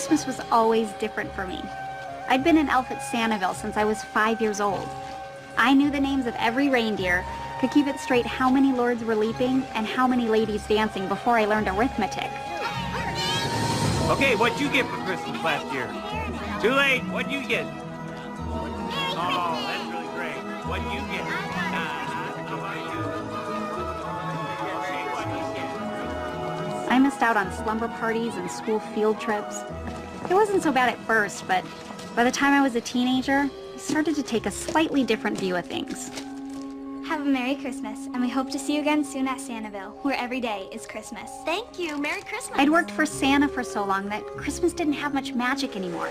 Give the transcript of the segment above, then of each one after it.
Christmas was always different for me. I'd been an elf at Santiville since I was 5 years old. I knew the names of every reindeer, could keep it straight how many lords were leaping and how many ladies dancing before I learned arithmetic. Okay, what'd you get for Christmas last year? Too late, what'd you get? Oh, that's really great. What'd you get? I missed out on slumber parties and school field trips. It wasn't so bad at first, but by the time I was a teenager, I started to take a slightly different view of things. Have a Merry Christmas, and we hope to see you again soon at Santiville, where every day is Christmas. Thank you. Merry Christmas. I'd worked for Santa for so long that Christmas didn't have much magic anymore.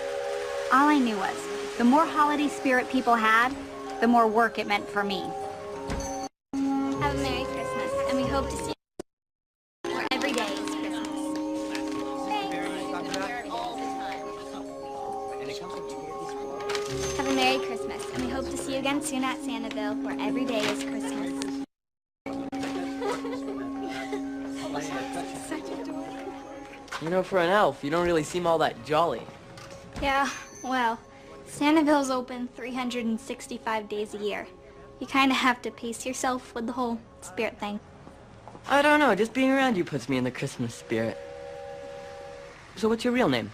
All I knew was, the more holiday spirit people had, the more work it meant for me. Have a Merry Christmas, and we hope to see you where every day is Christmas. Have a Merry Christmas, and we hope to see you again soon at Santiville, where every day is Christmas. You know, for an elf, you don't really seem all that jolly. Yeah, well, Santiville's open 365 days a year. You kind of have to pace yourself with the whole spirit thing. I don't know, just being around you puts me in the Christmas spirit. So what's your real name?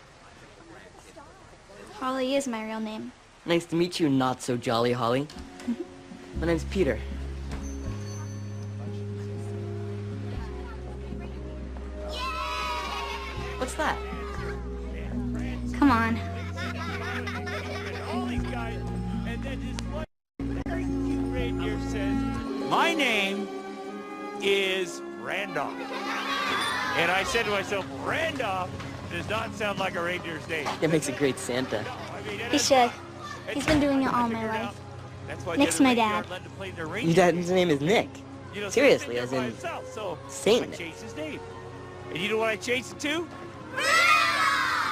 Holly is my real name. Nice to meet you, not so jolly Holly. My name's Peter. What's that? Come on. My name is Randolph. And I said to myself, Randolph does not sound like a reindeer's name. It makes a great Santa. He should. He's been doing it all my life. Nick's my dad. Your dad's name is Nick. Seriously, as in Saint Nick. And you know what I changed it to?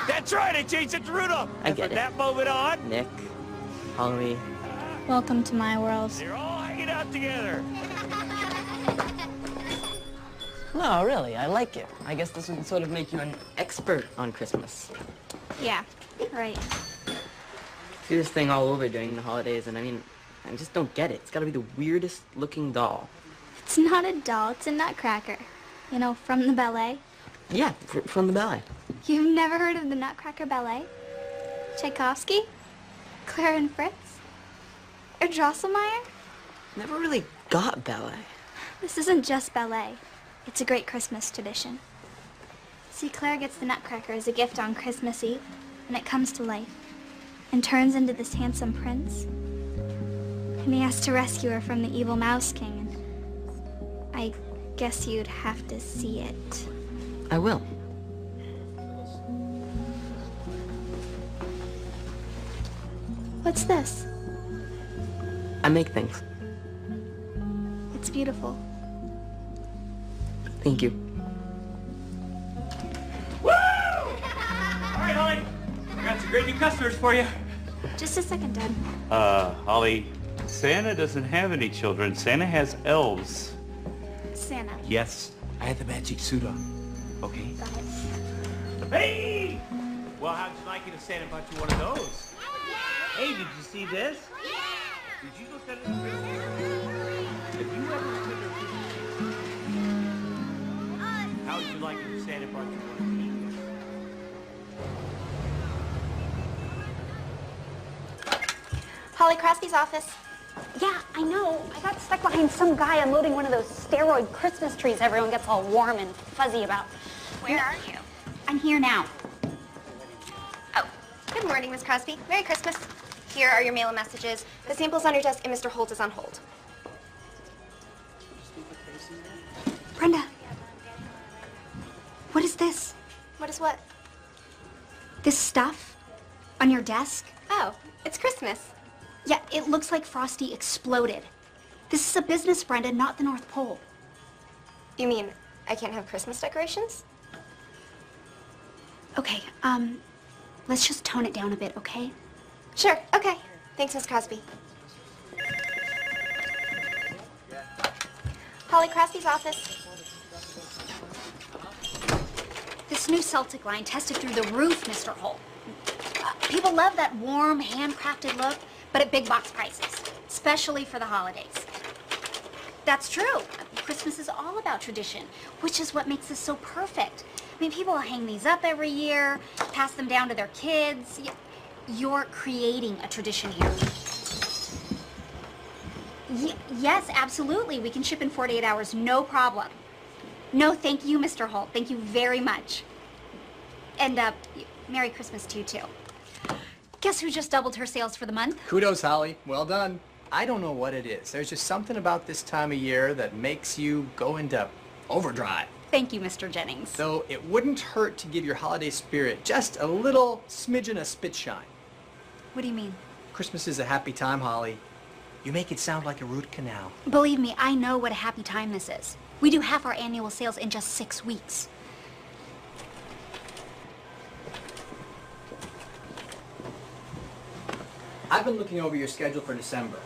That's right, I changed it to Rudolph. I And get from it. that moment on, Nick, Holly. Welcome to my world. they're all hanging out together. No, really, I like it. I guess this would sort of make you an expert on Christmas. Yeah, right. See this thing all over during the holidays, and I just don't get it. It's gotta be the weirdest looking doll. It's not a doll, it's a nutcracker. You know, from the ballet. Yeah, from the ballet. You've never heard of the Nutcracker Ballet? Tchaikovsky? Clara and Fritz? Or Drosselmeyer? Never really got ballet. This isn't just ballet. It's a great Christmas tradition. See, Claire gets the Nutcracker as a gift on Christmas Eve, and it comes to life, and turns into this handsome prince. And he has to rescue her from the evil Mouse King, and I guess you'd have to see it. I will. What's this? I make things. It's beautiful. Thank you. Woo! All right, Holly. I got some great new customers for you. Just a second, Dad. Holly, Santa doesn't have any children. Santa has elves. Santa. Yes, I had the magic suit on. Okay. Got it. Hey! Well, how'd you like it if Santa bought you one of those? Hey, did you see this? Did you look at it? Have you ever looked at it? How would you like it if Santa brought you one of these? Holly Crosby's office. Yeah, I know. I got stuck behind some guy unloading one of those steroid Christmas trees everyone gets all warm and fuzzy about. Where are you? I'm here now. Oh, good morning, Miss Crosby. Merry Christmas. Here are your mail and messages. The sample's on your desk, and Mr. Holt is on hold. Brenda. What is this? What is what? This stuff? On your desk? Oh, it's Christmas. Yeah, it looks like Frosty exploded. This is a business, Brenda, not the North Pole. You mean I can't have Christmas decorations? Okay, let's just tone it down a bit, okay? Sure, okay. Thanks, Miss Crosby. Holly Crosby's office. This This new Celtic line tested through the roof, Mr. Holt. People love that warm, handcrafted look, but at big box prices, especially for the holidays. That's true. Christmas is all about tradition, which is what makes this so perfect. I mean, people hang these up every year, pass them down to their kids. You're creating a tradition here. Yes, absolutely. We can ship in 48 hours, no problem. No, thank you, Mr. Holt. Thank you very much. And, Merry Christmas to you, too. Guess who just doubled her sales for the month? Kudos, Holly. Well done. I don't know what it is. There's just something about this time of year that makes you go into overdrive. Thank you, Mr. Jennings. So it wouldn't hurt to give your holiday spirit just a little smidgen of spit shine. What do you mean? Christmas is a happy time, Holly. You make it sound like a root canal. Believe me, I know what a happy time this is. We do half our annual sales in just 6 weeks. I've been looking over your schedule for December.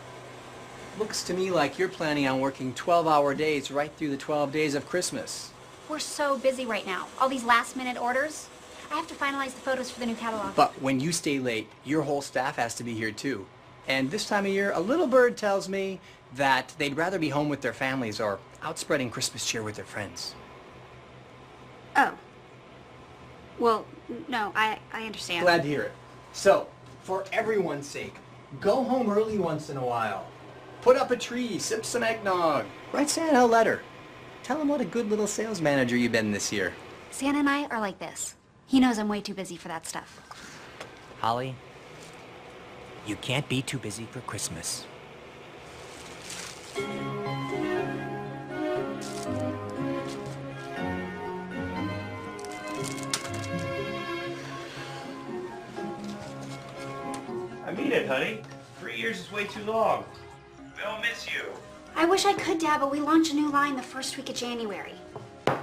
Looks to me like you're planning on working 12-hour days right through the 12 days of Christmas. We're so busy right now. All these last-minute orders. I have to finalize the photos for the new catalog. But when you stay late, your whole staff has to be here too. And this time of year, a little bird tells me that they'd rather be home with their families or out spreading Christmas cheer with their friends. Oh. Well, no, I understand. Glad to hear it. So, for everyone's sake, go home early once in a while. Put up a tree, sip some eggnog, write Santa a letter. Tell him what a good little sales manager you've been this year. Santa and I are like this. He knows I'm way too busy for that stuff. Holly, you can't be too busy for Christmas. I mean it, honey. 3 years is way too long. We'll miss you. I wish I could, Dad, but we launch a new line the first week of January.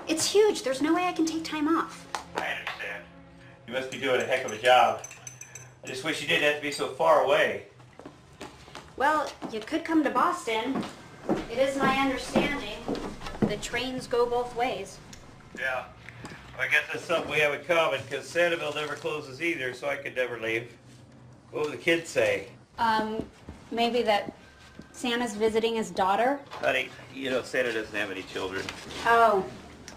It's huge. There's no way I can take time off. I understand. You must be doing a heck of a job. I just wish you didn't have to be so far away. Well, you could come to Boston. It is my understanding the trains go both ways. Yeah. I guess that's something we have in common, because Santaville never closes either, so I could never leave. What would the kids say? Maybe that Santa's visiting his daughter? Honey, you know Santa doesn't have any children. Oh,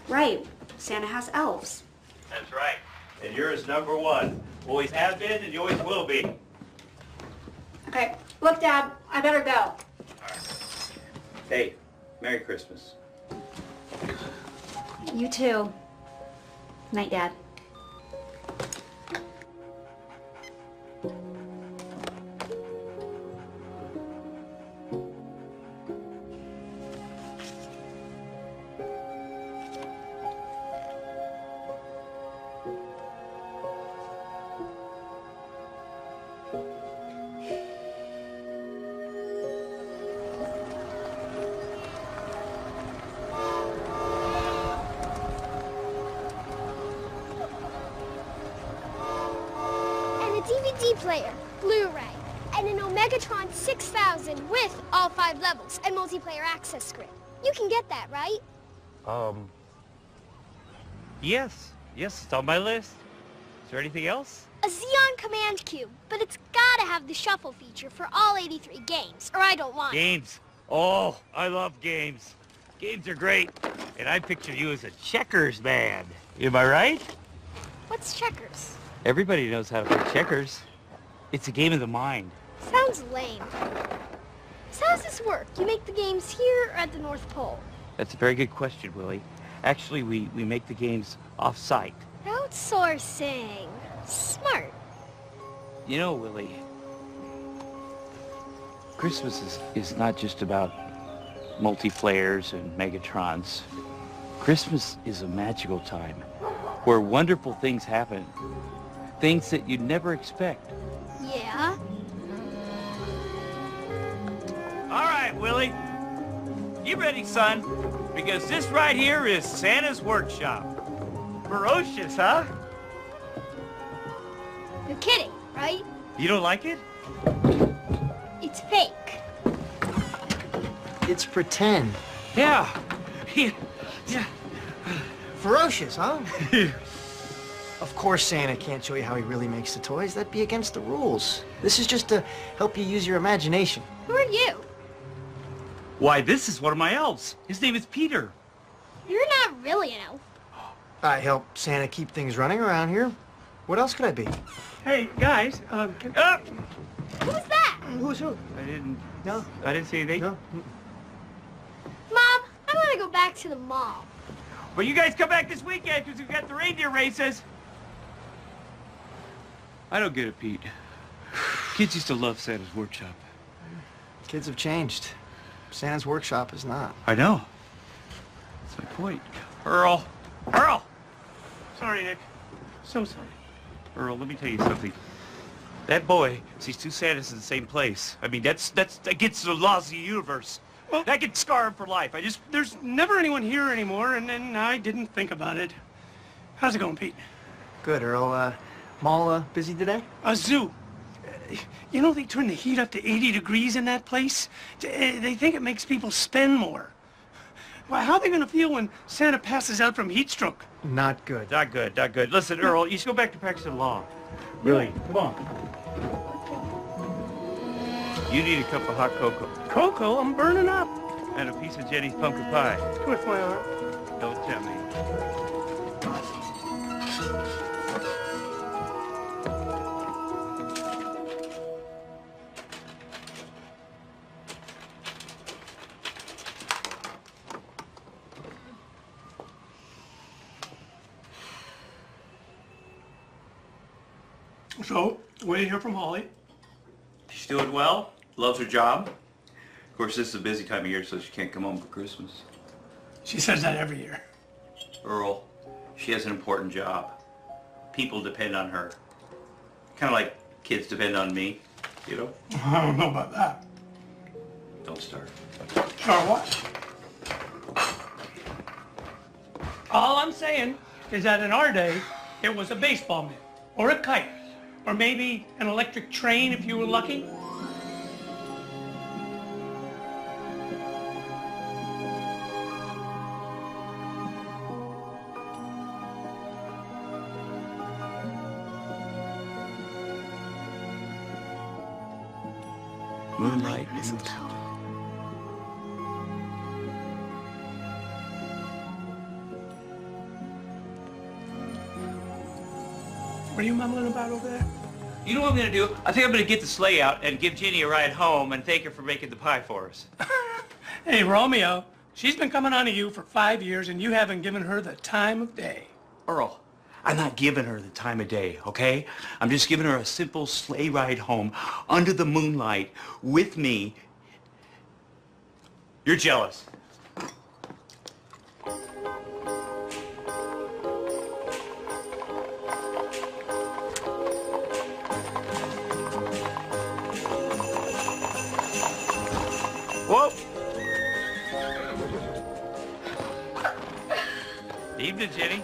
right. Santa has elves. That's right. And you're his number one. Always have been, and you always will be. Okay. Look, Dad, I better go. All right. Hey, Merry Christmas. You too. Night, Dad. DVD player, Blu-ray, and an Omegatron 6000 with all 5 levels and multiplayer access script. You can get that, right? Yes, it's on my list. Is there anything else? A Xeon Command Cube, but it's gotta have the shuffle feature for all 83 games, or I don't want it. Games. Oh, I love games. Games are great. And I picture you as a checkers man. Am I right? What's checkers? Everybody knows how to play checkers. It's a game of the mind. Sounds lame. So how does this work? You make the games here or at the North Pole? That's a very good question, Willie. Actually, we make the games off-site. Outsourcing. Smart. You know, Willie, Christmas is not just about multiplayers and Megatrons. Christmas is a magical time where wonderful things happen. Things that you'd never expect. Yeah? All right, Willie. You ready, son? Because this right here is Santa's workshop. Ferocious, huh? You're kidding, right? You don't like it? It's fake. It's pretend. Yeah. Yeah. Ferocious, huh? Of course Santa can't show you how he really makes the toys. That'd be against the rules. This is just to help you use your imagination. Who are you? Why, this is one of my elves. His name is Peter. You're not really an elf. I help Santa keep things running around here. What else could I be? Hey, guys, Who's that? Who's who? I didn't see anything. No. Mom, I want to go back to the mall. Well, you guys come back this weekend because we've got the reindeer races. I don't get it, Pete. Kids used to love Santa's workshop. Kids have changed. Santa's workshop is not. I know. That's my point. Earl! Earl! sorry, Nick. So sorry. Earl, let me tell you something. That boy sees two Santas in the same place. I mean, that's against the laws of the universe. Well, that could scar him for life. There's never anyone here anymore, and I didn't think about it. How's it going, Pete? Good, Earl. Mall busy today? A zoo. You know, they turn the heat up to 80 degrees in that place. They think it makes people spend more. Well, how are they going to feel when Santa passes out from heat stroke? Not good. Not good, not good. Listen, Earl, you should go back to practicing law. Really, come on. You need a cup of hot cocoa. Cocoa? I'm burning up. And a piece of Jenny's pumpkin pie. With my arm. Don't tell me. So, what did you hear from Holly? She's doing well. Loves her job. Of course, this is a busy time of year, so she can't come home for Christmas. She says that every year. Earl, she has an important job. People depend on her. Kind of like kids depend on me, you know? I don't know about that. Don't start. Or what? All I'm saying is that in our day, it was a baseball mitt, or a kite, or maybe an electric train if you were lucky. Moonlight and Mistletoe. What are you mumbling about over there? You know what I'm going to do? I think I'm going to get the sleigh out and give Jenny a ride home and thank her for making the pie for us. Hey, Romeo, she's been coming on to you for 5 years and you haven't given her the time of day. Earl, I'm not giving her the time of day, okay? I'm just giving her a simple sleigh ride home under the moonlight with me. You're jealous. Whoa! Evening, Jenny.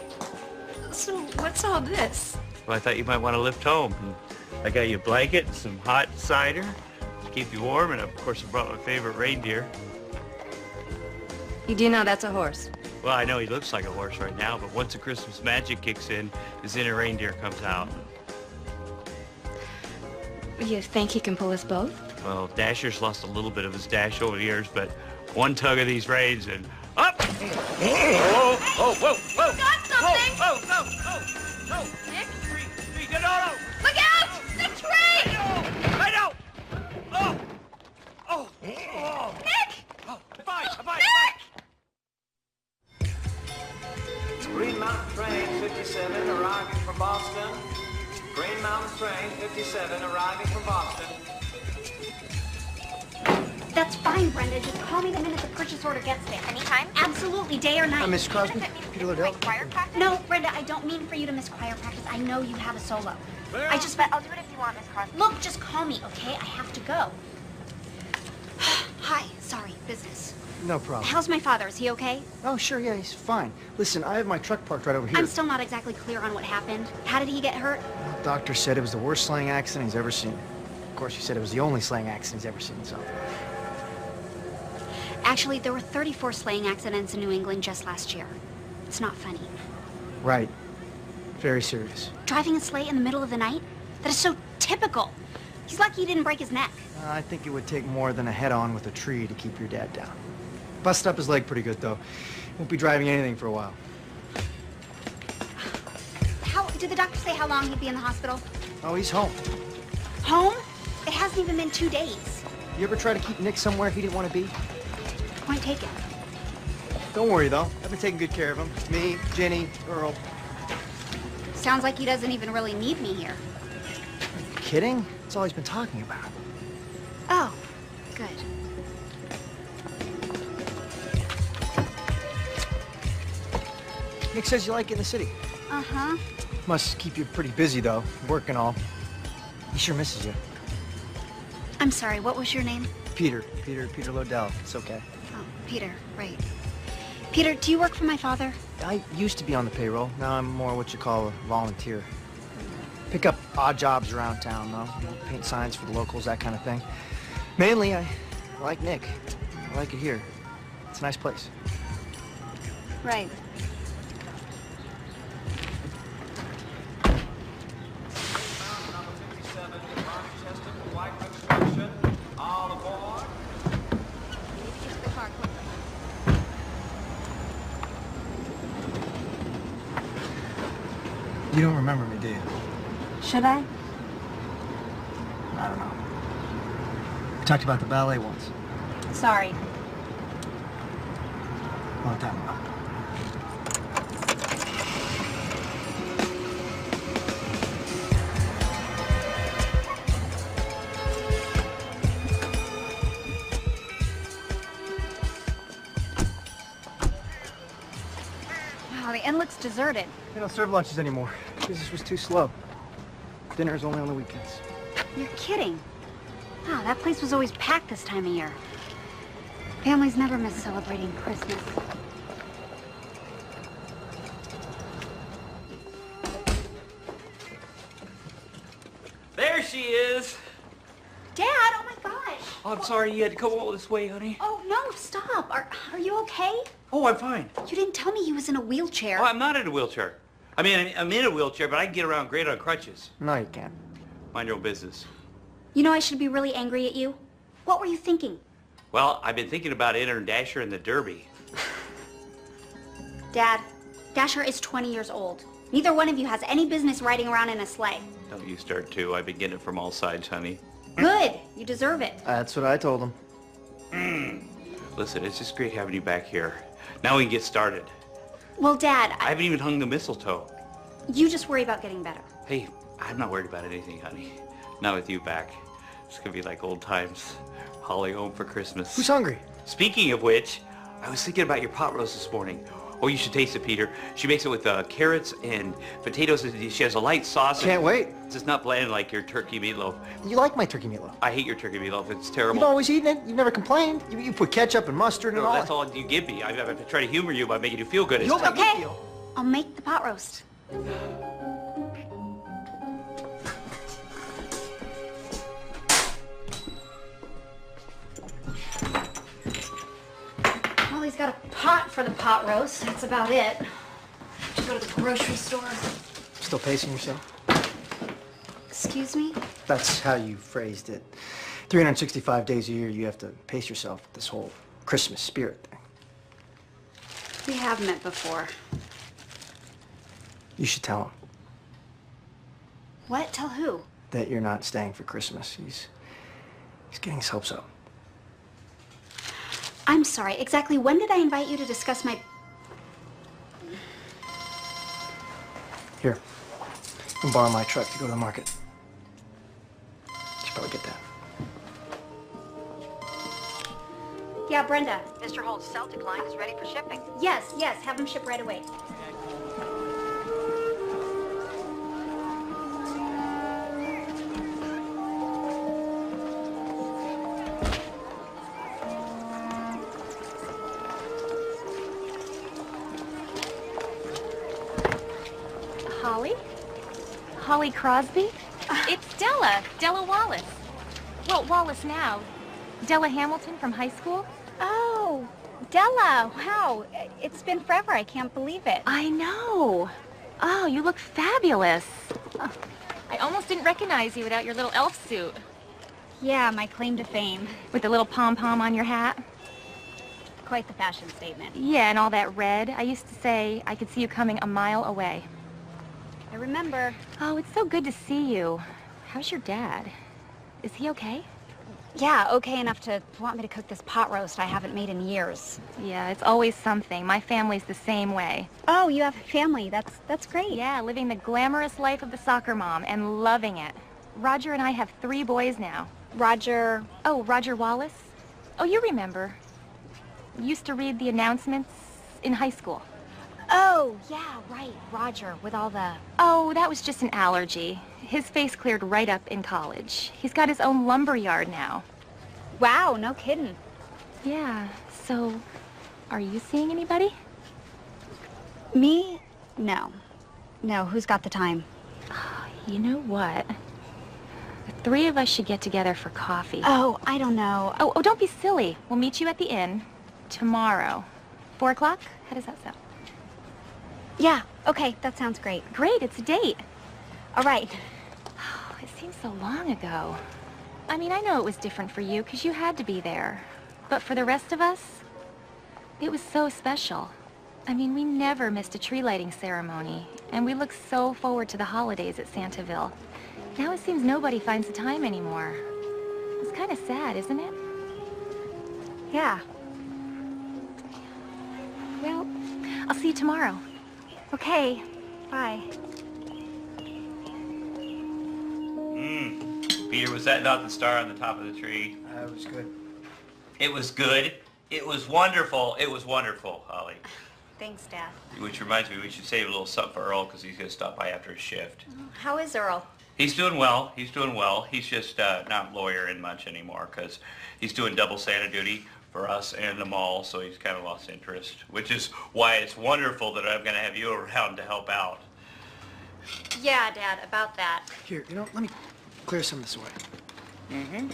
So, what's all this? Well, I thought you might want to lift home. I got you a blanket and some hot cider to keep you warm, and of course I brought my favorite reindeer. You do know that's a horse. Well, I know he looks like a horse right now, but once the Christmas magic kicks in, his inner reindeer comes out. You think he can pull us both? Well, Dasher's lost a little bit of his dash over the years, but one tug of these reins and up! Whoa, whoa, whoa, whoa! Got something! Whoa, whoa, whoa, whoa! Nick? Tree, no! Look out! The tree! I know! Oh! Oh! Oh! Nick! Oh, fine. Nick! Green Mountain Train 57 arriving from Boston. Green Mountain Train 57 arriving from Boston. That's fine, Brenda. Just call me the minute the purchase order gets there. Anytime? Absolutely, day or night. Miss Crosby, Peter Liddell. Choir practice? No, Brenda, I don't mean for you to miss choir practice. I know you have a solo. But I'll do it if you want, Miss Crosby. Look, just call me, okay? I have to go. Hi, sorry, business. No problem. How's my father? Is he okay? Oh, sure, yeah, he's fine. Listen, I have my truck parked right over here. I'm still not exactly clear on what happened. How did he get hurt? The doctor said it was the worst sleighing accident he's ever seen. Of course, he said it was the only sleighing accident he's ever seen, so. Actually, there were 34 sleighing accidents in New England just last year. It's not funny. Right. Very serious. Driving a sleigh in the middle of the night? That is so typical. He's lucky he didn't break his neck. I think it would take more than a head-on with a tree to keep your dad down. Busted up his leg pretty good, though. Won't be driving anything for a while. Did the doctor say how long he'd be in the hospital? Oh, he's home. Home? It hasn't even been 2 days. You ever try to keep Nick somewhere he didn't want to be? Point taken. Don't worry, though. I've been taking good care of him. Me, Jenny, Earl. Sounds like he doesn't even really need me here. Are you kidding? That's all he's been talking about. Oh, good. Nick says you like it in the city. Uh-huh. Must keep you pretty busy, though. Work and all. He sure misses you. I'm sorry, what was your name? Peter Lodell. It's okay. Oh, Peter, right. Peter, do you work for my father? I used to be on the payroll. Now I'm more what you call a volunteer. Pick up odd jobs around town, though. You know, paint signs for the locals, that kind of thing. Mainly, I like Nick. I like it here. It's a nice place. Right. You don't remember me, do you? Should I? I don't know. We talked about the ballet once. Sorry. Long time ago. Wow, the inn looks deserted. They don't serve lunches anymore. Business was too slow. Dinner is only on the weekends. You're kidding. Wow, that place was always packed this time of year. Families never miss celebrating Christmas. There she is. Dad, oh my gosh. Oh, I'm sorry you had to come all this way, honey. Oh, no, stop. Are you okay? Oh, I'm fine. You didn't tell me he was in a wheelchair. Oh, I'm not in a wheelchair. I mean, I'm in a wheelchair, but I can get around great on crutches. No, you can't. Mind your own business. You know I should be really angry at you. What were you thinking? Well, I've been thinking about entering Dasher in the Derby. Dad, Dasher is 20 years old. Neither one of you has any business riding around in a sleigh. Don't you start to. I've been getting it from all sides, honey. Good. You deserve it. That's what I told him. Listen, it's just great having you back here. Now we can get started. Well, Dad, I haven't even hung the mistletoe. You just worry about getting better. Hey, I'm not worried about anything, honey. Not with you back. It's gonna be like old times. Holly home for Christmas. Who's hungry? Speaking of which, I was thinking about your pot roast this morning. Oh, you should taste it, Peter. She makes it with carrots and potatoes. She has a light sauce. Can't wait. It's just not bland like your turkey meatloaf. You like my turkey meatloaf? I hate your turkey meatloaf. It's terrible. You've always eaten it. You've never complained. You put ketchup and mustard and No, all that's that. all you give me. I have to try to humor you by making you feel good. You'll make me Okay. feel. I'll make the pot roast. Well, he's got a pot for the pot roast. That's about it. Should go to the grocery store. Still pacing yourself? Excuse me? That's how you phrased it. 365 days a year, you have to pace yourself with this whole Christmas spirit thing. We have met before. You should tell him What? Tell who? that you're not staying for Christmas. He's getting his hopes up. I'm sorry. Exactly when did I invite you to discuss my... Here, you can borrow my truck to go to the market. You should probably get that. Yeah, Brenda. Mr. Holt's Celtic line is ready for shipping. Yes, have them ship right away. Holly? Holly Crosby? It's Della Wallace. Well, Wallace now. Della Hamilton from high school? Oh, Della. Wow. It's been forever. I can't believe it. I know. Oh, you look fabulous. Oh, I almost didn't recognize you without your little elf suit. Yeah, my claim to fame. With the little pom-pom on your hat. Quite the fashion statement. Yeah, and all that red. I used to say I could see you coming a mile away. I remember. Oh, it's so good to see you. How's your dad? Is he okay? Yeah, okay enough to want me to cook this pot roast I haven't made in years. Yeah, it's always something. My family's the same way. Oh, you have a family. That's great. Yeah, living the glamorous life of the soccer mom and loving it. Roger and I have 3 boys now. Roger... Oh, Roger Wallace? Oh, you remember. Used to read the announcements in high school. Oh, yeah, right. Roger, with all the... Oh, that was just an allergy. His face cleared right up in college. He's got his own lumber yard now. Wow, no kidding. Yeah, so are you seeing anybody? Me? No. No, who's got the time? You know what? The 3 of us should get together for coffee. Oh, I don't know. Oh, don't be silly. We'll meet you at the inn tomorrow. 4 o'clock? How does that sound? Yeah, okay, that sounds great. Great, it's a date. All right. Oh, it seems so long ago. I mean, I know it was different for you because you had to be there. But for the rest of us, it was so special. I mean, we never missed a tree lighting ceremony, and we looked so forward to the holidays at Santaville. Now it seems nobody finds the time anymore. It's kind of sad, isn't it? Yeah. Well, I'll see you tomorrow. Okay, bye. Peter, was that not the star on the top of the tree? It was good. It was good. It was wonderful. It was wonderful, Holly. Thanks, Dad. Which reminds me, we should save a little something for Earl because he's going to stop by after his shift. How is Earl? He's doing well. He's doing well. He's just not lawyering much anymore because he's doing double Santa duty for us and the mall, so he's kind of lost interest, which is why it's wonderful that I'm going to have you around to help out. Yeah, Dad, about that. Here, let me clear some of this away. Mm-hmm.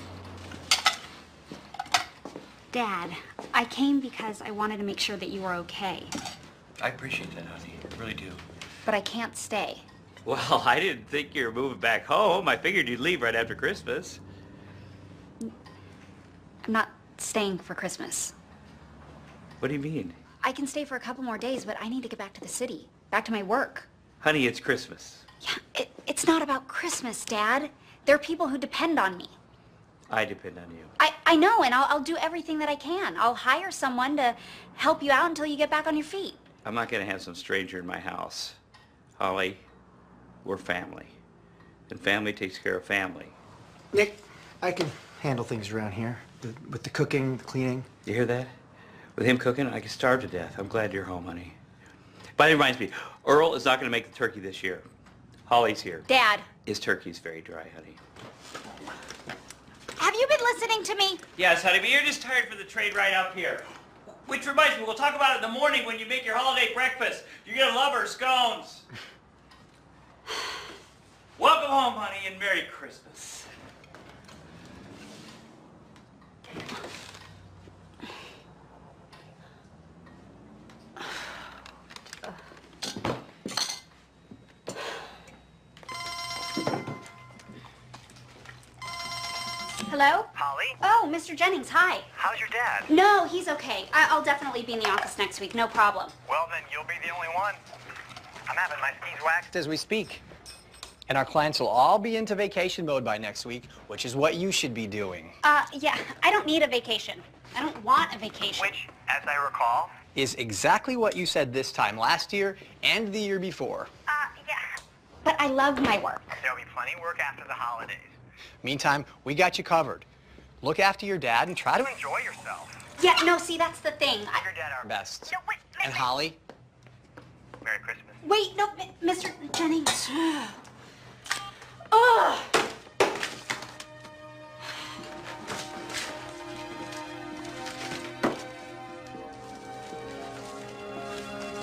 Dad, I came because I wanted to make sure that you were okay. I appreciate that, honey. I really do. But I can't stay. Well, I didn't think you were moving back home. I figured you'd leave right after Christmas. I'm not staying for Christmas. What do you mean? I can stay for a couple more days, but I need to get back to the city. Back to my work. Honey, it's Christmas. Yeah, it's not about Christmas, Dad. There are people who depend on me. I depend on you. I know, and I'll do everything that I can. I'll hire someone to help you out until you get back on your feet. I'm not going to have some stranger in my house. Holly, we're family. And family takes care of family. Nick, I can handle things around here. With the cooking, the cleaning. You hear that? With him cooking, I could starve to death. I'm glad you're home, honey. But it reminds me, Earl is not going to make the turkey this year. Holly's here. Dad. His turkey's very dry, honey. Have you been listening to me? Yes, honey, but you're just tired for the trade right up here. Which reminds me, we'll talk about it in the morning when you make your holiday breakfast. You're going to love her scones. Welcome home, honey, and Merry Christmas. Hello? Holly? Oh, Mr. Jennings, hi. How's your dad? No, he's okay. I'll definitely be in the office next week, no problem. Well, then you'll be the only one. I'm having my skis waxed As we speak. And our clients will all be into vacation mode by next week, which is what you should be doing. Yeah, I don't need a vacation. I don't want a vacation. which, as I recall... Is exactly what you said this time last year and the year before. yeah. But I love my work. There'll be plenty of work after the holidays. Meantime, we got you covered. Look after your dad and try to Enjoy yourself. Yeah, no, see, that's the thing. Your dad our best. No, wait, And Holly, Merry Christmas. Wait, no, Mr. Jennings. Oh!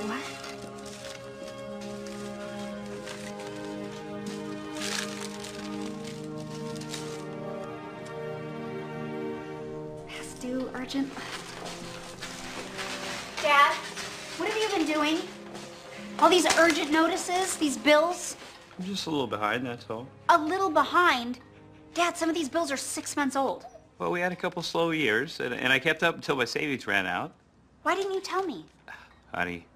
What? Past due, urgent. Dad, what have you been doing? All these urgent notices, these bills. I'm just a little behind, that's all. A little behind? Dad, some of these bills are 6 months old. Well, we had a couple slow years, and I kept up until my savings ran out. Why didn't you tell me? Honey,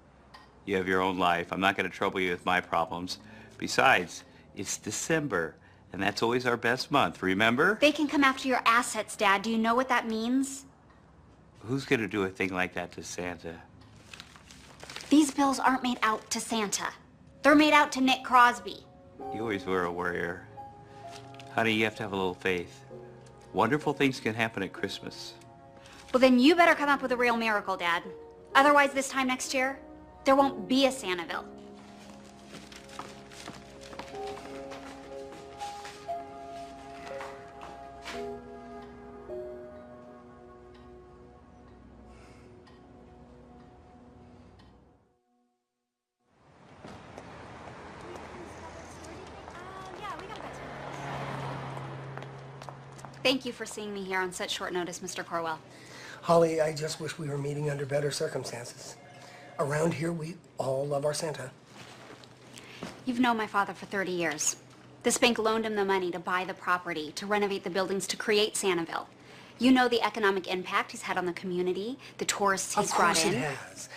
you have your own life. I'm not going to trouble you with my problems. Besides, it's December, and that's always our best month, remember? They can come after your assets, Dad. Do you know what that means? Who's going to do a thing like that to Santa? These bills aren't made out to Santa. They're made out to Nick Crosby. You always were a worrier. Honey, you have to have a little faith. Wonderful things can happen at Christmas. Well, then you better come up with a real miracle, Dad. Otherwise, this time next year, there won't be a Santaville. Thank you for seeing me here on such short notice, Mr. Corwell. Holly, I just wish we were meeting under better circumstances. Around here, we all love our Santa. You've known my father for 30 years. This bank loaned him the money to buy the property, to renovate the buildings, to create Santaville. You know the economic impact he's had on the community, the tourists he's brought in. Of course it has.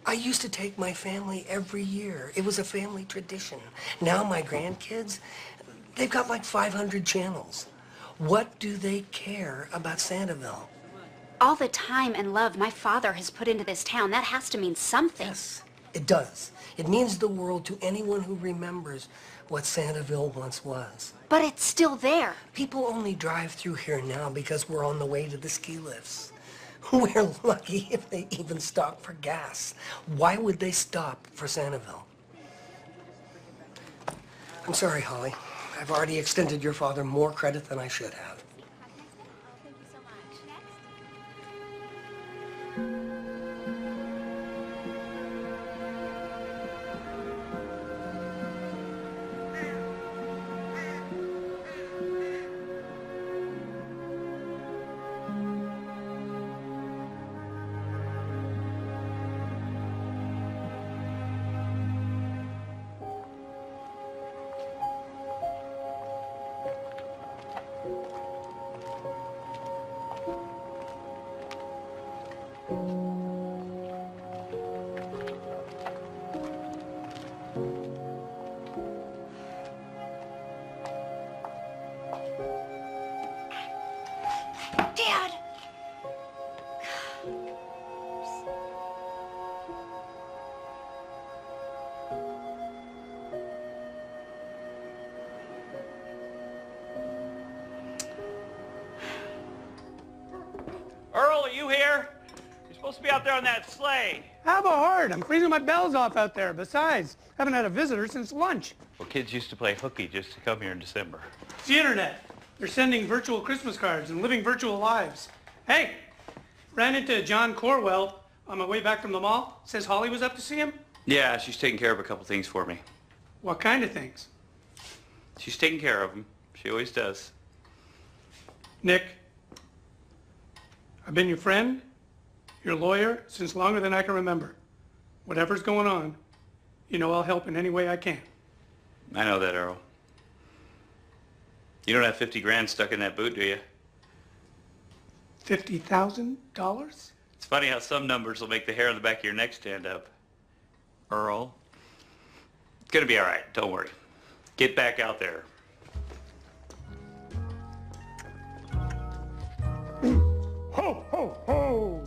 I used to take my family every year. It was a family tradition. Now my grandkids, they've got like 500 channels. What do they care about Santaville? All the time and love my father has put into this town, that has to mean something. Yes, it does. It means the world to anyone who remembers what Santaville once was. But it's still there. People only drive through here now because we're on the way to the ski lifts. We're lucky if they even stop for gas. Why would they stop for Santaville? I'm sorry, Holly. I've already extended your father more credit than I should have. Dad! Earl, are you here? You're supposed to be out there on that sleigh. Have a heart. I'm freezing my bells off out there. Besides, haven't had a visitor since lunch. Well, kids used to play hooky just to come here in December. It's the internet. They're sending virtual Christmas cards and living virtual lives. Hey, ran into John Corwell on my way back from the mall. Says Holly was up to see him. Yeah, she's taking care of a couple things for me. What kind of things? She's taking care of them. She always does. Nick, I've been your friend, your lawyer, since longer than I can remember. Whatever's going on, you know I'll help in any way I can. I know that, Earl. You don't have 50 grand stuck in that boot, do you? $50,000? It's funny how some numbers will make the hair on the back of your neck stand up. Earl, it's gonna be all right. Don't worry. Get back out there. Ho, ho, ho!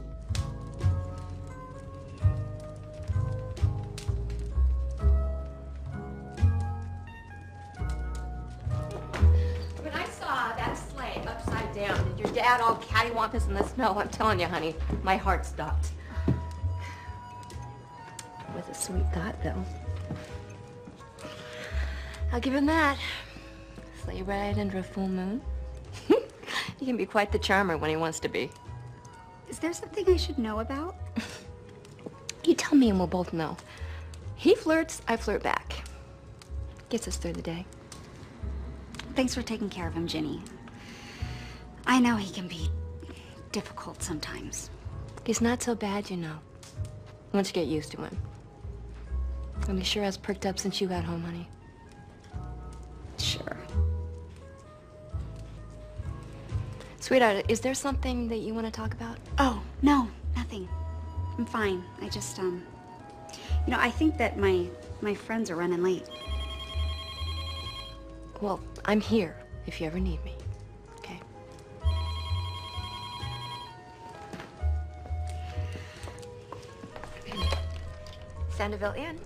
When I saw that sleigh upside down and your dad all cattywampus in the snow, I'm telling you, honey, my heart stopped. It was a sweet thought, though. I'll give him that. Sleigh ride under a full moon. He can be quite the charmer when he wants to be. Is there something I should know about? You tell me and we'll both know. He flirts, I flirt back. Gets us through the day. Thanks for taking care of him, Ginny. I know he can be difficult sometimes. He's not so bad, you know. Once you get used to him. And he sure has perked up since you got home, honey. Sure. Sweetheart, is there something that you want to talk about? Oh, no, nothing. I'm fine. I just, you know, I think that my friends are running late. Well, I'm here if you ever need me, okay? Sandoval Inn.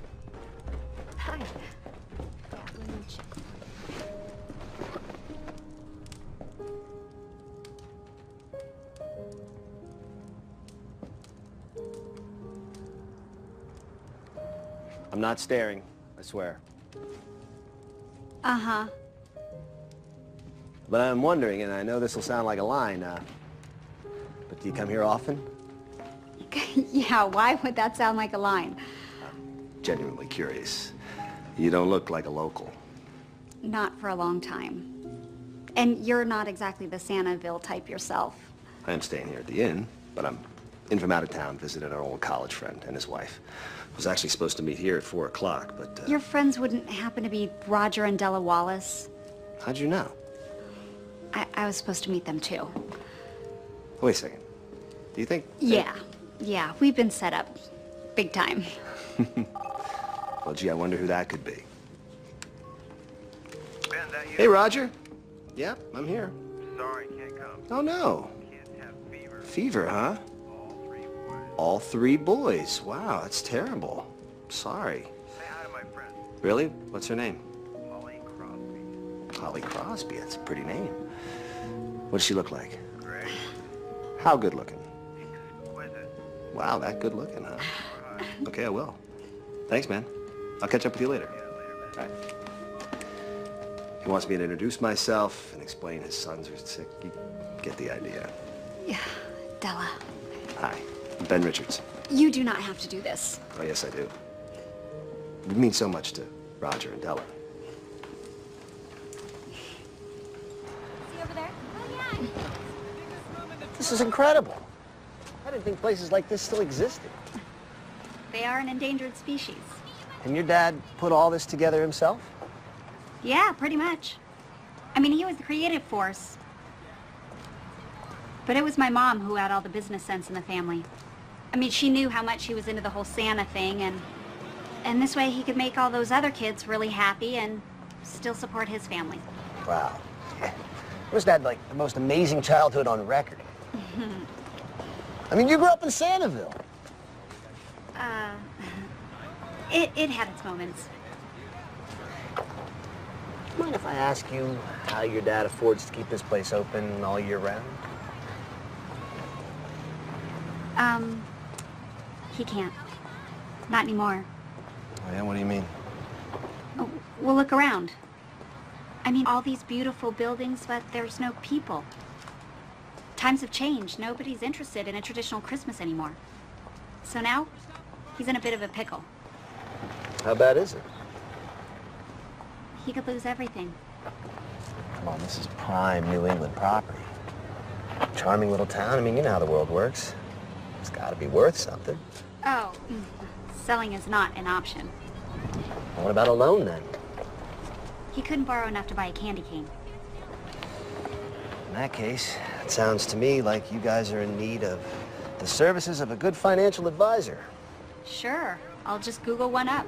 Hi. Let me check. I'm not staring, I swear. Uh-huh. But I'm wondering, and I know this will sound like a line, but do you come here often? Yeah, why would that sound like a line? Genuinely curious. You don't look like a local. Not for a long time. And you're not exactly the Santaville type yourself. I am staying here at the inn, but I'm in from out of town visiting our old college friend and his wife. I was actually supposed to meet here at 4 o'clock, but... Your friends wouldn't happen to be Roger and Della Wallace? How'd you know? I was supposed to meet them too. Wait a second. Do you think... Yeah, we've been set up. Big time. Well, gee, I wonder who that could be. Hey, Roger. Yeah, I'm here. Sorry, can't come. Oh, no. Kids have fever. Fever, huh? All 3 boys. Wow, that's terrible. Sorry. Say hi to my friend. Really? What's her name? Holly Crosby. Holly Crosby. That's a pretty name. What does she look like? Great. How good looking? Exquisite. Wow, that good looking, huh? Okay, I will. Thanks, man. I'll catch up with you later. All right. He wants me to introduce myself and explain his sons are sick. You get the idea. Yeah, Della. Hi, I'm Ben Richards. You do not have to do this. Oh, yes, I do. It means so much to Roger and Della. See over there? Oh, yeah. This is incredible. I didn't think places like this still existed. They are an endangered species. And your dad put all this together himself? Yeah, pretty much. I mean, he was the creative force. But it was my mom who had all the business sense in the family. I mean, she knew how much he was into the whole Santa thing, and this way he could make all those other kids really happy and still support his family. Wow. Must have had, like, the most amazing childhood on record. I mean, you grew up in Santaville. It had its moments. Mind if I ask you how your dad affords to keep this place open all year round? He can't. Not anymore. Oh, yeah? What do you mean? Oh, well, look around. I mean, all these beautiful buildings, but there's no people. Times have changed. Nobody's interested in a traditional Christmas anymore. So now, he's in a bit of a pickle. How bad is it? He could lose everything. Come on, this is prime New England property. Charming little town. I mean, you know how the world works. It's got to be worth something. Oh, selling is not an option. Well, what about a loan, then? He couldn't borrow enough to buy a candy cane. In that case, it sounds to me like you guys are in need of the services of a good financial advisor. Sure, I'll just Google one up.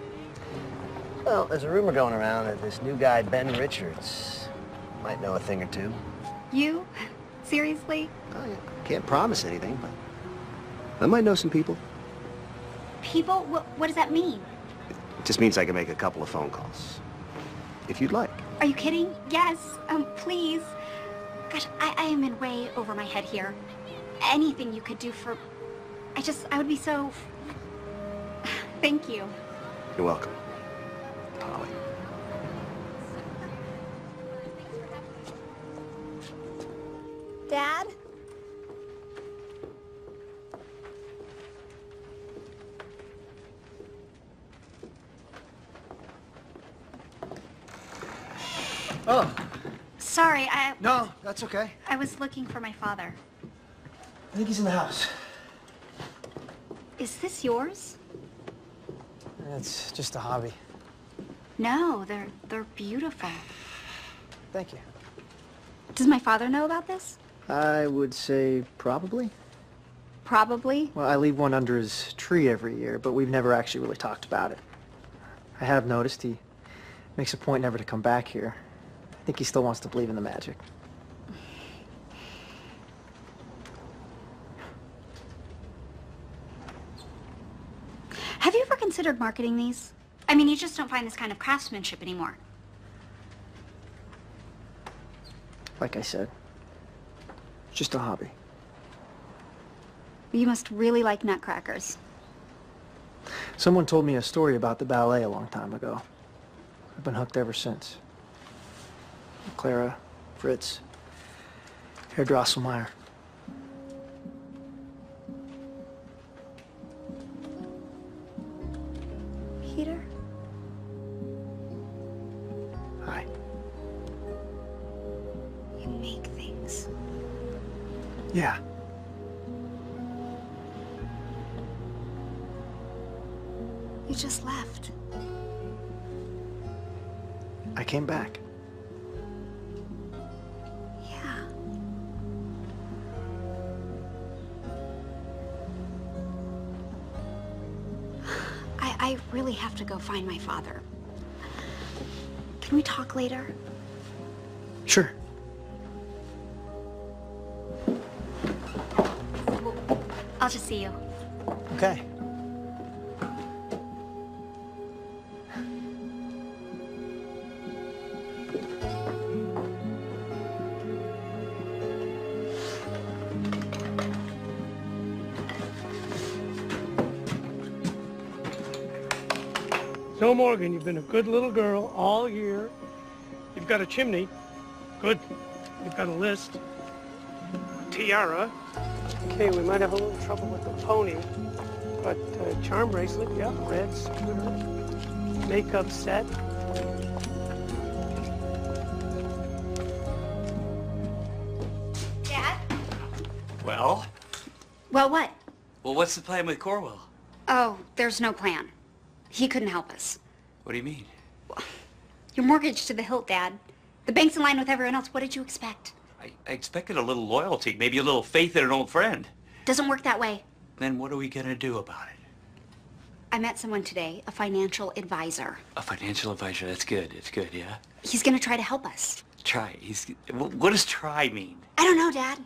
Well, there's a rumor going around that this new guy, Ben Richards, might know a thing or two. You? Seriously? Oh, yeah. Can't promise anything, but I might know some people. People? What does that mean? It just means I can make a couple of phone calls, if you'd like. Are you kidding? Yes, please. Gosh, I am in way over my head here. Anything you could do for... I would be so... Thank you. You're welcome, Holly. Dad? Oh. Sorry, No, that's okay. I was looking for my father. I think he's in the house. Is this yours? It's just a hobby. No, they're beautiful. Thank you. Does my father know about this? I would say probably. Probably. Well, I leave one under his tree every year, but we've never actually really talked about it. I have noticed he makes a point never to come back here. I think he still wants to believe in the magic. Have you ever considered marketing these? I mean, you just don't find this kind of craftsmanship anymore. Like I said, just a hobby. You must really like nutcrackers. Someone told me a story about the ballet a long time ago. I've been hooked ever since. Clara, Fritz, Herr Drosselmeyer. Peter? Hi. You make things. Yeah. You just left. I came back. Yeah. I really have to go find my father. Can we talk later? Sure. I'll just see you. Okay. So, Morgan, you've been a good little girl all year. You've got a chimney. Good. You've got a list. Tiara. Okay, we might have a little trouble with the pony. But charm bracelet, yeah, red scooter. Makeup set. Dad? Well? Well, what? Well, what's the plan with Corwell? Oh, there's no plan. He couldn't help us. What do you mean? You're mortgaged to the hilt, Dad. The bank's in line with everyone else. What did you expect? I expected a little loyalty, maybe a little faith in an old friend. Doesn't work that way. Then what are we gonna do about it? I met someone today, a financial advisor. A financial advisor, that's good. It's good, yeah? He's gonna try to help us. Try. What does try mean? I don't know, Dad.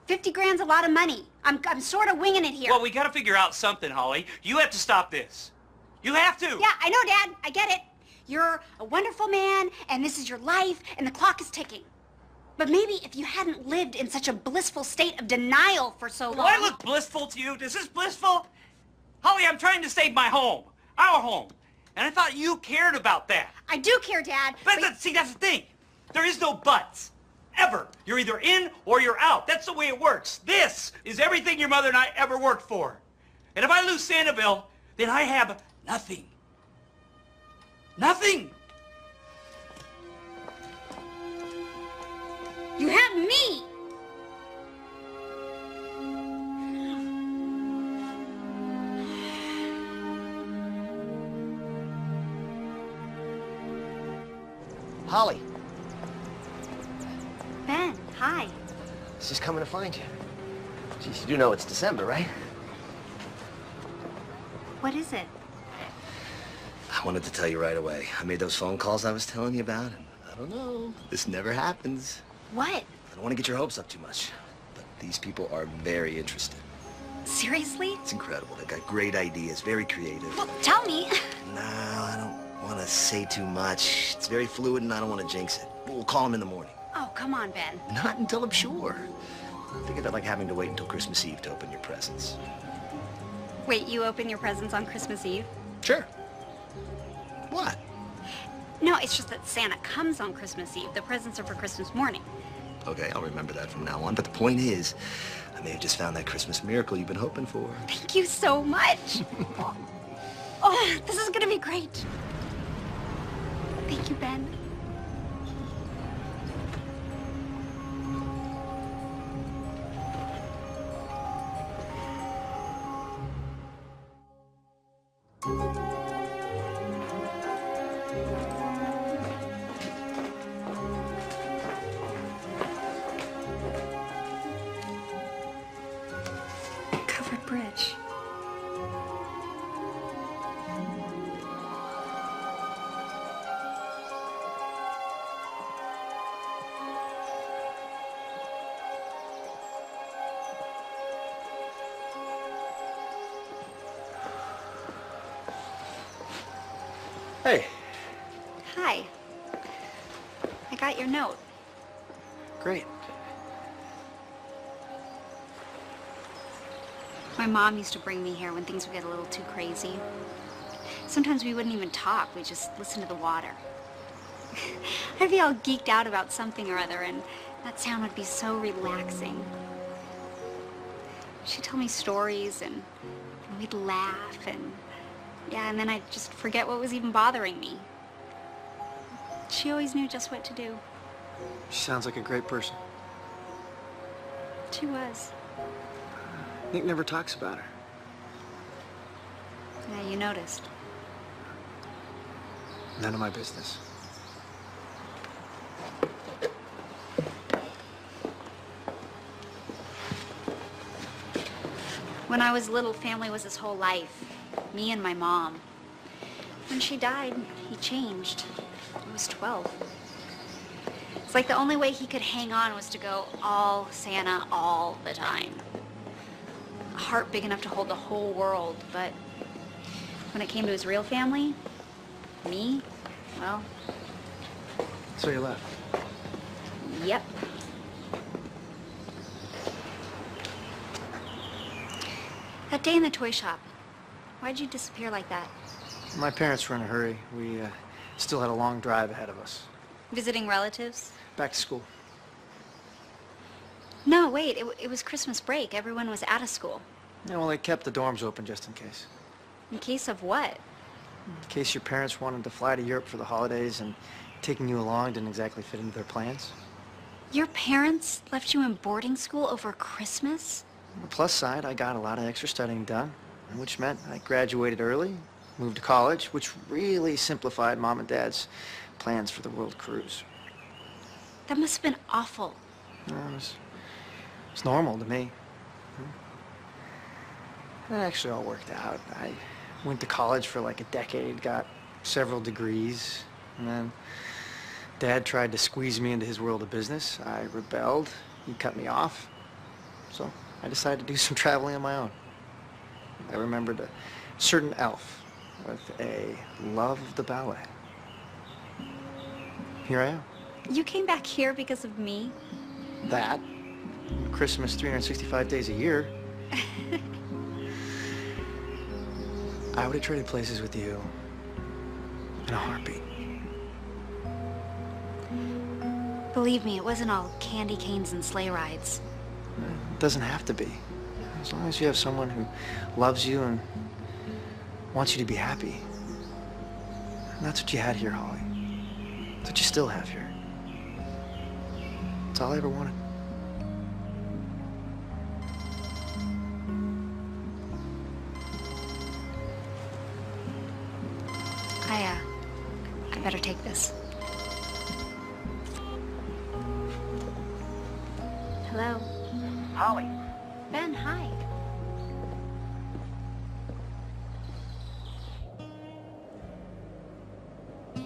50 grand's a lot of money. I'm sort of winging it here. Well, we gotta figure out something, Holly. You have to stop this. You have to. Yeah, I know, Dad. I get it. You're a wonderful man, and this is your life, and the clock is ticking. But maybe if you hadn't lived in such a blissful state of denial for so long... Do I look blissful to you? Is this blissful? Holly, I'm trying to save my home. Our home. And I thought you cared about that. I do care, Dad. See, that's the thing. There is no buts. Ever. You're either in or you're out. That's the way it works. This is everything your mother and I ever worked for. And if I lose Sanibel, then I have nothing. Nothing. You have me. Holly, Ben, hi. I was just coming to find you. Geez, you do know it's December, right? What is it? I wanted to tell you right away. I made those phone calls I was telling you about, and I don't know. This never happens. What? I don't want to get your hopes up too much, but these people are very interested. Seriously? It's incredible. They've got great ideas, very creative. Well, tell me. No, I don't want to say too much. It's very fluid, and I don't want to jinx it. We'll call them in the morning. Oh, come on, Ben. Not until I'm sure. Think of it like having to wait until Christmas Eve to open your presents. Wait, you open your presents on Christmas Eve? Sure. What? No, it's just that Santa comes on Christmas Eve. The presents are for Christmas morning. Okay, I'll remember that from now on. But the point is, I may have just found that Christmas miracle you've been hoping for. Thank you so much. Oh, this is gonna be great. Thank you, Ben. Hey. Hi. I got your note. Great. My mom used to bring me here when things would get a little too crazy. Sometimes we wouldn't even talk, we'd just listen to the water. I'd be all geeked out about something or other, and that sound would be so relaxing. She'd tell me stories, and we'd laugh, and yeah, and then I'd just forget what was even bothering me. She always knew just what to do. She sounds like a great person. She was. Nick never talks about her. Yeah, you noticed. None of my business. When I was little, family was his whole life. Me and my mom. When she died, he changed. I was 12. It's like the only way he could hang on was to go all Santa all the time. A heart big enough to hold the whole world, but when it came to his real family, me, well... So you left? Yep. That day in the toy shop, why'd you disappear like that? My parents were in a hurry. We still had a long drive ahead of us. Visiting relatives? Back to school. No, wait, it was Christmas break. Everyone was out of school. Yeah, well, they kept the dorms open just in case. In case of what? In case your parents wanted to fly to Europe for the holidays and taking you along didn't exactly fit into their plans. Your parents left you in boarding school over Christmas? On the plus side, I got a lot of extra studying done, which meant I graduated early, moved to college, which really simplified Mom and Dad's plans for the world cruise. That must have been awful. It's normal to me. It actually all worked out. I went to college for like a decade, got several degrees, and then Dad tried to squeeze me into his world of business. I rebelled. He cut me off. So I decided to do some traveling on my own. I remembered a certain elf with a love of the ballet. Here I am. You came back here because of me? That. Christmas 365 days a year. I would have traded places with you in a heartbeat. Believe me, it wasn't all candy canes and sleigh rides. It doesn't have to be. As long as you have someone who loves you and wants you to be happy. And that's what you had here, Holly. That's what you still have here. That's all I ever wanted. I better take this. Hello? Holly. Ben, hi. I'm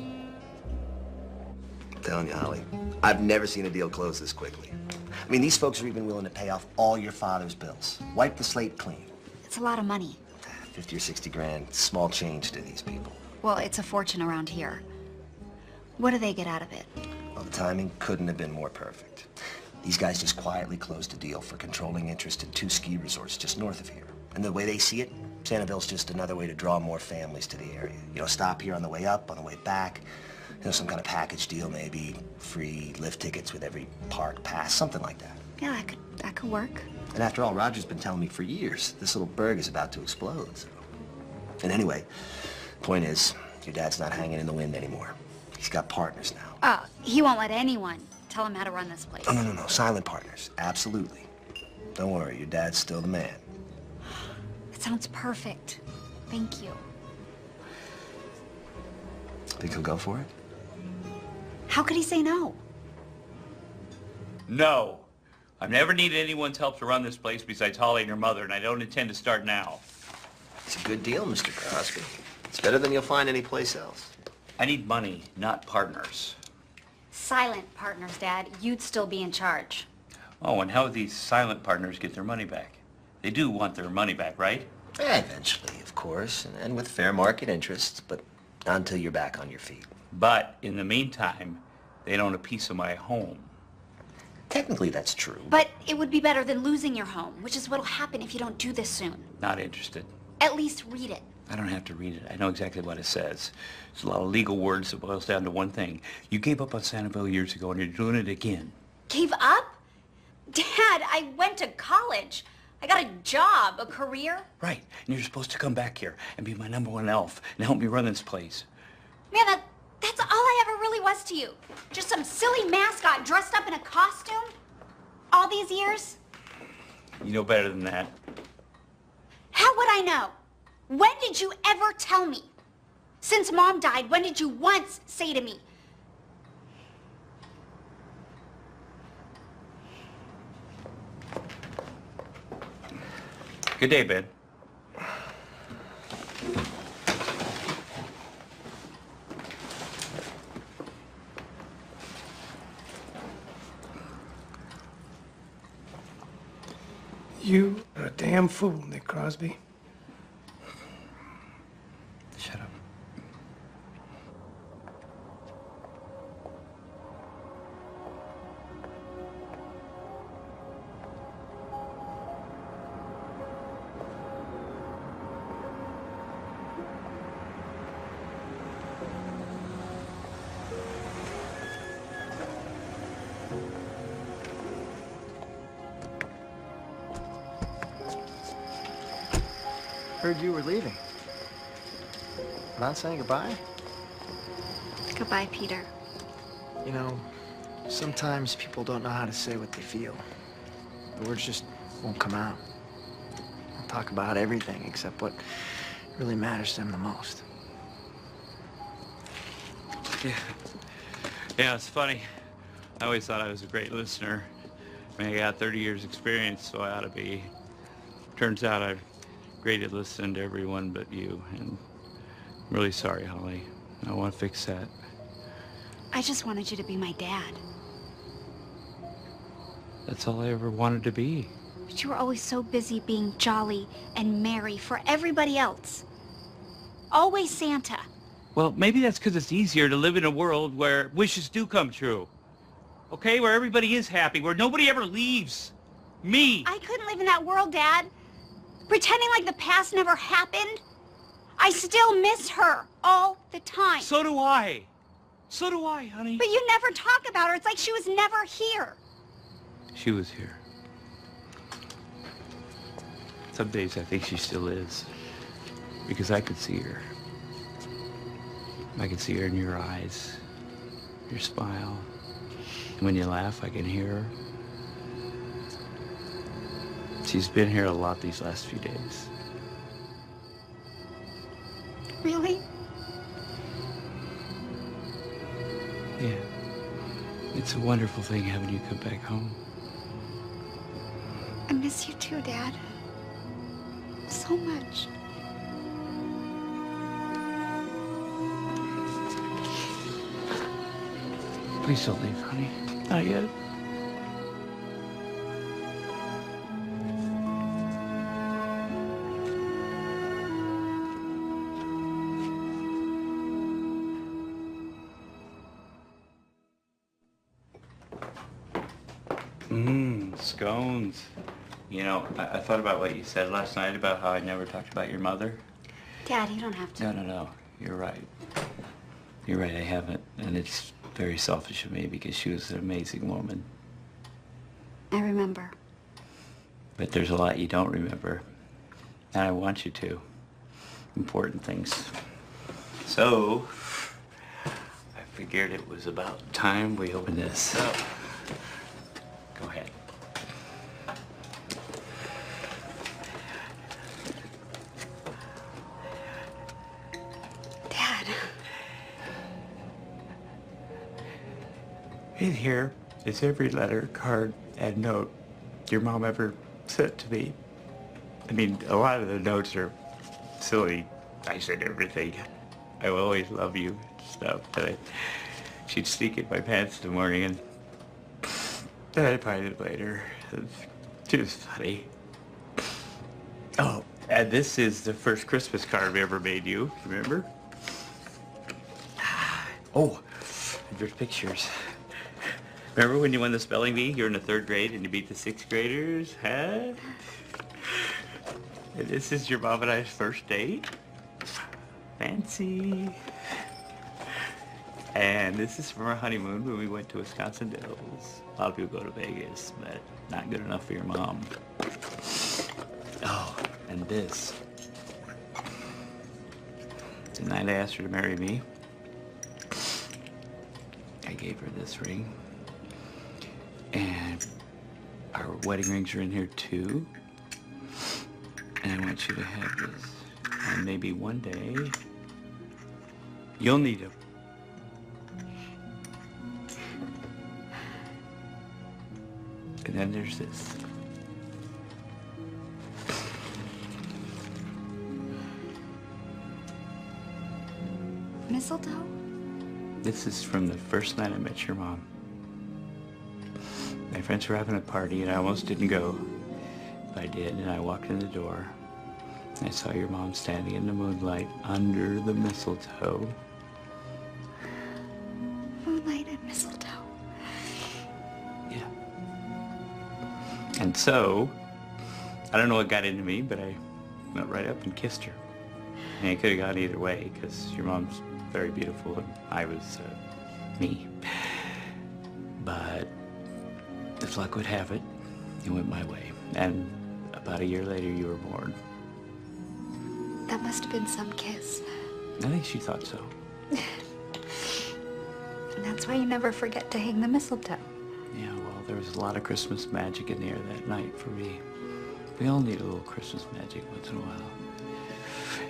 telling you, Holly, I've never seen a deal close this quickly. I mean, these folks are even willing to pay off all your father's bills. Wipe the slate clean. It's a lot of money. 50 or 60 grand, small change to these people. Well, it's a fortune around here. What do they get out of it? Well, the timing couldn't have been more perfect. These guys just quietly closed a deal for controlling interest in 2 ski resorts just north of here. And the way they see it, Santaville's just another way to draw more families to the area. You know, stop here on the way up, on the way back. You know, some kind of package deal maybe. Free lift tickets with every park pass, something like that. Yeah, that could work. And after all, Roger's been telling me for years, this little burg is about to explode, so. And anyway, point is, your dad's not hanging in the wind anymore. He's got partners now. Oh, he won't let anyone tell him how to run this place. Oh, no. Silent partners. Absolutely. Don't worry, your dad's still the man. It sounds perfect. Thank you. Think he'll go for it? How could he say no? No. I've never needed anyone's help to run this place besides Holly and her mother, and I don't intend to start now. It's a good deal, Mr. Crosby. It's better than you'll find anyplace else. I need money, not partners. Silent partners, Dad. You'd still be in charge. Oh, and how do these silent partners get their money back? They do want their money back, right? Eventually, of course, and with fair market interest, but Until you're back on your feet. But in the meantime, they don't own a piece of my home. Technically, that's true. But it would be better than losing your home, which is what'll happen if you don't do this soon. Not interested. At least read it. I don't have to read it. I know exactly what it says. It's a lot of legal words that boils down to one thing. You gave up on Sanibel years ago, and you're doing it again. Gave up? Dad, I went to college. I got a job, a career. Right. And you're supposed to come back here and be my #1 elf and help me run this place. Man, that's all I ever really was to you. Just some silly mascot dressed up in a costume? All these years? You know better than that. How would I know? When did you ever tell me? Since Mom died, when did you once say to me, Good day, Ben. You are a damn fool, Nick Crosby. Shut up. Heard you were leaving. Not saying goodbye? Goodbye, Peter. You know, sometimes people don't know how to say what they feel. The words just won't come out. They'll talk about everything except what really matters to them the most. Yeah, it's funny. I always thought I was a great listener. I mean, I got 30 years experience, so I ought to be. Turns out I'm great at listening to everyone but you, and I'm really sorry, Holly. I want to fix that. I just wanted you to be my dad. That's all I ever wanted to be. But you were always so busy being jolly and merry for everybody else. Always Santa. Well, maybe that's because it's easier to live in a world where wishes do come true. Okay, where everybody is happy, where nobody ever leaves. Me! I couldn't live in that world, Dad. Pretending like the past never happened. I still miss her all the time. So do I. So do I, honey. But you never talk about her. It's like she was never here. She was here. Some days I think she still is. Because I could see her. I can see her in your eyes, your smile. And when you laugh, I can hear her. She's been here a lot these last few days. Really? Yeah. It's a wonderful thing having you come back home. I miss you too, Dad. So much. Please don't leave, honey. Not yet. Scones. You know, I thought about what you said last night about how I never talked about your mother. Dad, you don't have to. No. You're right. You're right, I haven't. And it's very selfish of me because she was an amazing woman. I remember. But there's a lot you don't remember. And I want you to. Important things. So, I figured it was about time we opened this up. Go ahead. Dad. In here is every letter, card, and note your mom ever sent to me. I mean, a lot of the notes are silly. I said everything. I will always love you and stuff. But she'd sneak in my pants in the morning and then I'd find it later. It was funny. Oh, and this is the first Christmas card we ever made you. Remember? Oh, there's pictures. Remember when you won the spelling bee? You're in the 3rd grade and you beat the 6th graders, huh? And this is your mom and I's first date? Fancy. And this is from our honeymoon when we went to Wisconsin Dells. A lot of people go to Vegas, but not good enough for your mom. Oh, and this. The night I asked her to marry me, I gave her this ring. And our wedding rings are in here too. And I want you to have this. And maybe one day, you'll need them. And then there's this. Mistletoe? This is from the first night I met your mom. My friends were having a party and I almost didn't go. But I did, and I walked in the door. I saw your mom standing in the moonlight under the mistletoe. Moonlight and Mistletoe. Yeah. And so, I don't know what got into me, but I went right up and kissed her. And it could have gone either way, because your mom's very beautiful and I was me. But if luck would have it, it went my way. And about a year later, you were born. That must have been some kiss. I think she thought so. And that's why you never forget to hang the mistletoe. Yeah, well, there was a lot of Christmas magic in the air that night for me. We all need a little Christmas magic once in a while.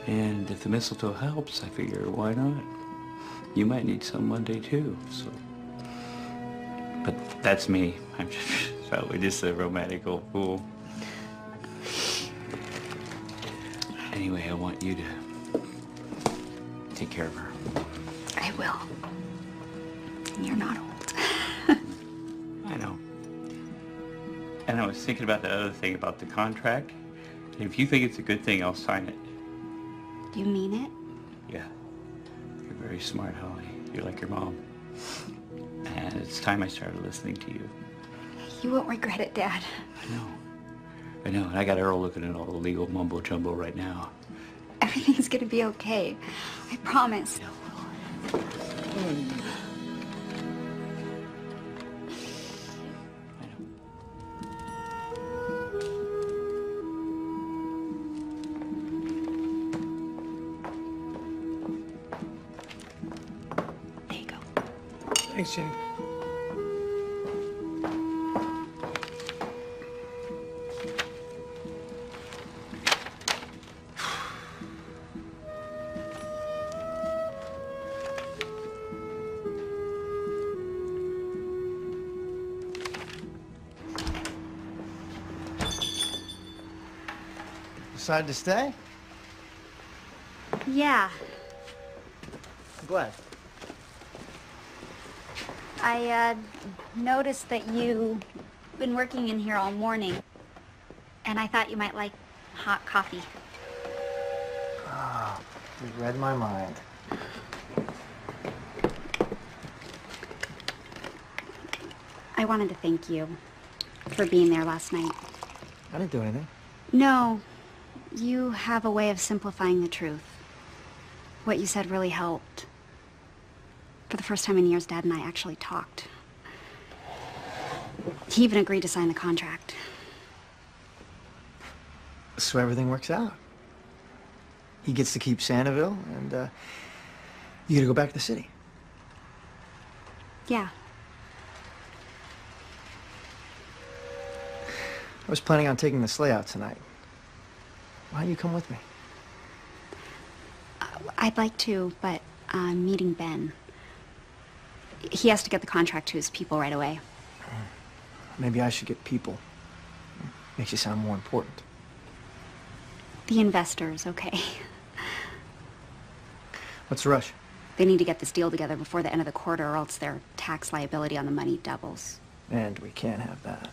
And if the mistletoe helps, I figure, why not? You might need some one day too, so. But that's me. I'm probably just a romantic old fool. Anyway, I want you to take care of her. I will. You're not old. I know. And I was thinking about the other thing about the contract. And if you think it's a good thing, I'll sign it. Do you mean it? Yeah. You're very smart, Holly. You're like your mom. And it's time I started listening to you. You won't regret it, Dad. I know. I know. And I got Earl looking at all the legal mumbo-jumbo right now. Everything's gonna be okay. I promise. There you go. Thanks, Jenny. Decided to stay? Yeah. I'm glad. I noticed that you've been working in here all morning, and I thought you might like hot coffee. Ah, you read my mind. I wanted to thank you for being there last night. I didn't do anything. No, you have a way of simplifying the truth. What you said really helped. For the first time in years, Dad and I actually talked. He even agreed to sign the contract. So everything works out. He gets to keep Santiville, and you get to go back to the city. Yeah. I was planning on taking the sleigh out tonight. Why don't you come with me? I'd like to, but I'm meeting Ben. He has to get the contract to his people right away. Maybe I should get people. Makes you sound more important. The investors, okay. What's the rush? They need to get this deal together before the end of the quarter, or else their tax liability on the money doubles. And we can't have that.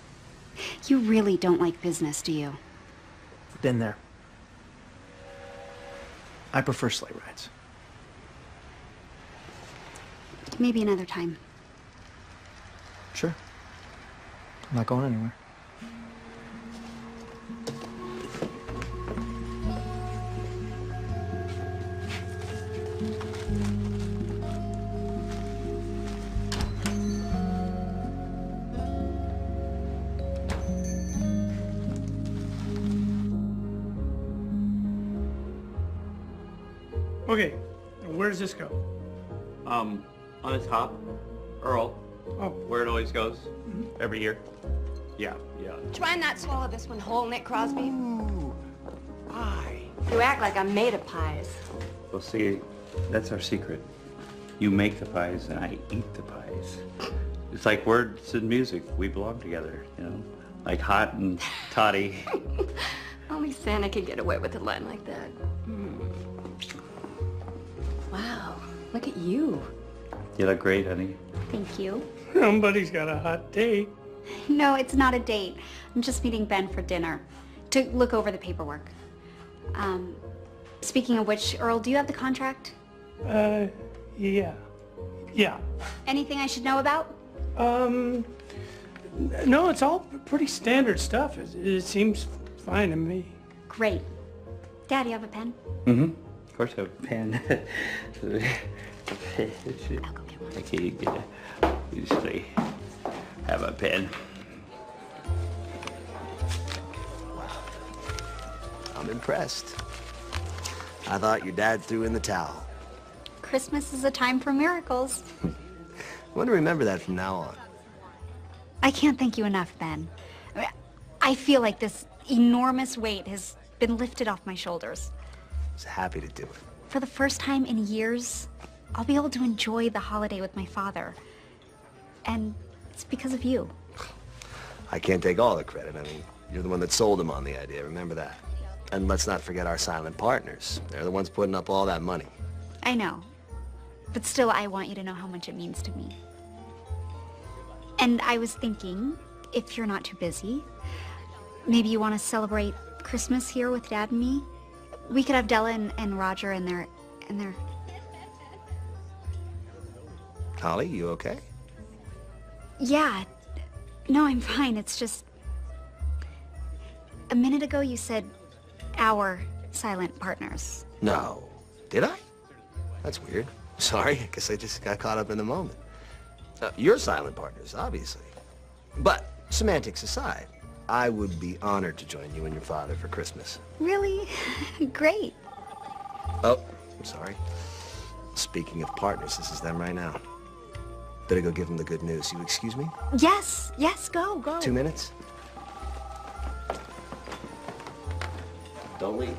You really don't like business, do you? Been there. I prefer sleigh rides. Maybe another time. Sure. I'm not going anywhere. Okay, and where does this go? On the top, Earl. Oh. Where it always goes, every year. Yeah. Try and not swallow this one whole, Nick Crosby. Ooh, pie. You act like I'm made of pies. Well, see, that's our secret. You make the pies and I eat the pies. It's like words and music. We belong together, you know? Like hot and toddy. Only Santa could get away with a line like that. Wow, look at you. You look great, honey. Thank you. Somebody's got a hot date. No, it's not a date. I'm just meeting Ben for dinner to look over the paperwork. Speaking of which, Earl, do you have the contract? Yeah. Anything I should know about? No, it's all pretty standard stuff. It seems fine to me. Great. Dad, you have a pen? Mm-hmm. Of course I have a pen. I'll go get one. Okay, you usually have a pen. I'm impressed. I thought your dad threw in the towel. Christmas is a time for miracles. I want to remember that from now on. I can't thank you enough, Ben. I feel like this enormous weight has been lifted off my shoulders. I was happy to do it. For the first time in years, I'll be able to enjoy the holiday with my father. And it's because of you. I can't take all the credit. I mean, you're the one that sold him on the idea. Remember that. And let's not forget our silent partners. They're the ones putting up all that money. I know. But still, I want you to know how much it means to me. And I was thinking, if you're not too busy, maybe you want to celebrate Christmas here with Dad and me? We could have Della and Roger and their... Holly, you okay? Yeah. No, I'm fine. It's just... A minute ago you said our silent partners. No. Did I? That's weird. Sorry, I guess I just got caught up in the moment. You're silent partners, obviously. But, semantics aside, I would be honored to join you and your father for Christmas. Really? Great. Oh, I'm sorry. Speaking of partners, this is them right now. Better go give them the good news. You excuse me? Yes, go. 2 minutes? Don't leave.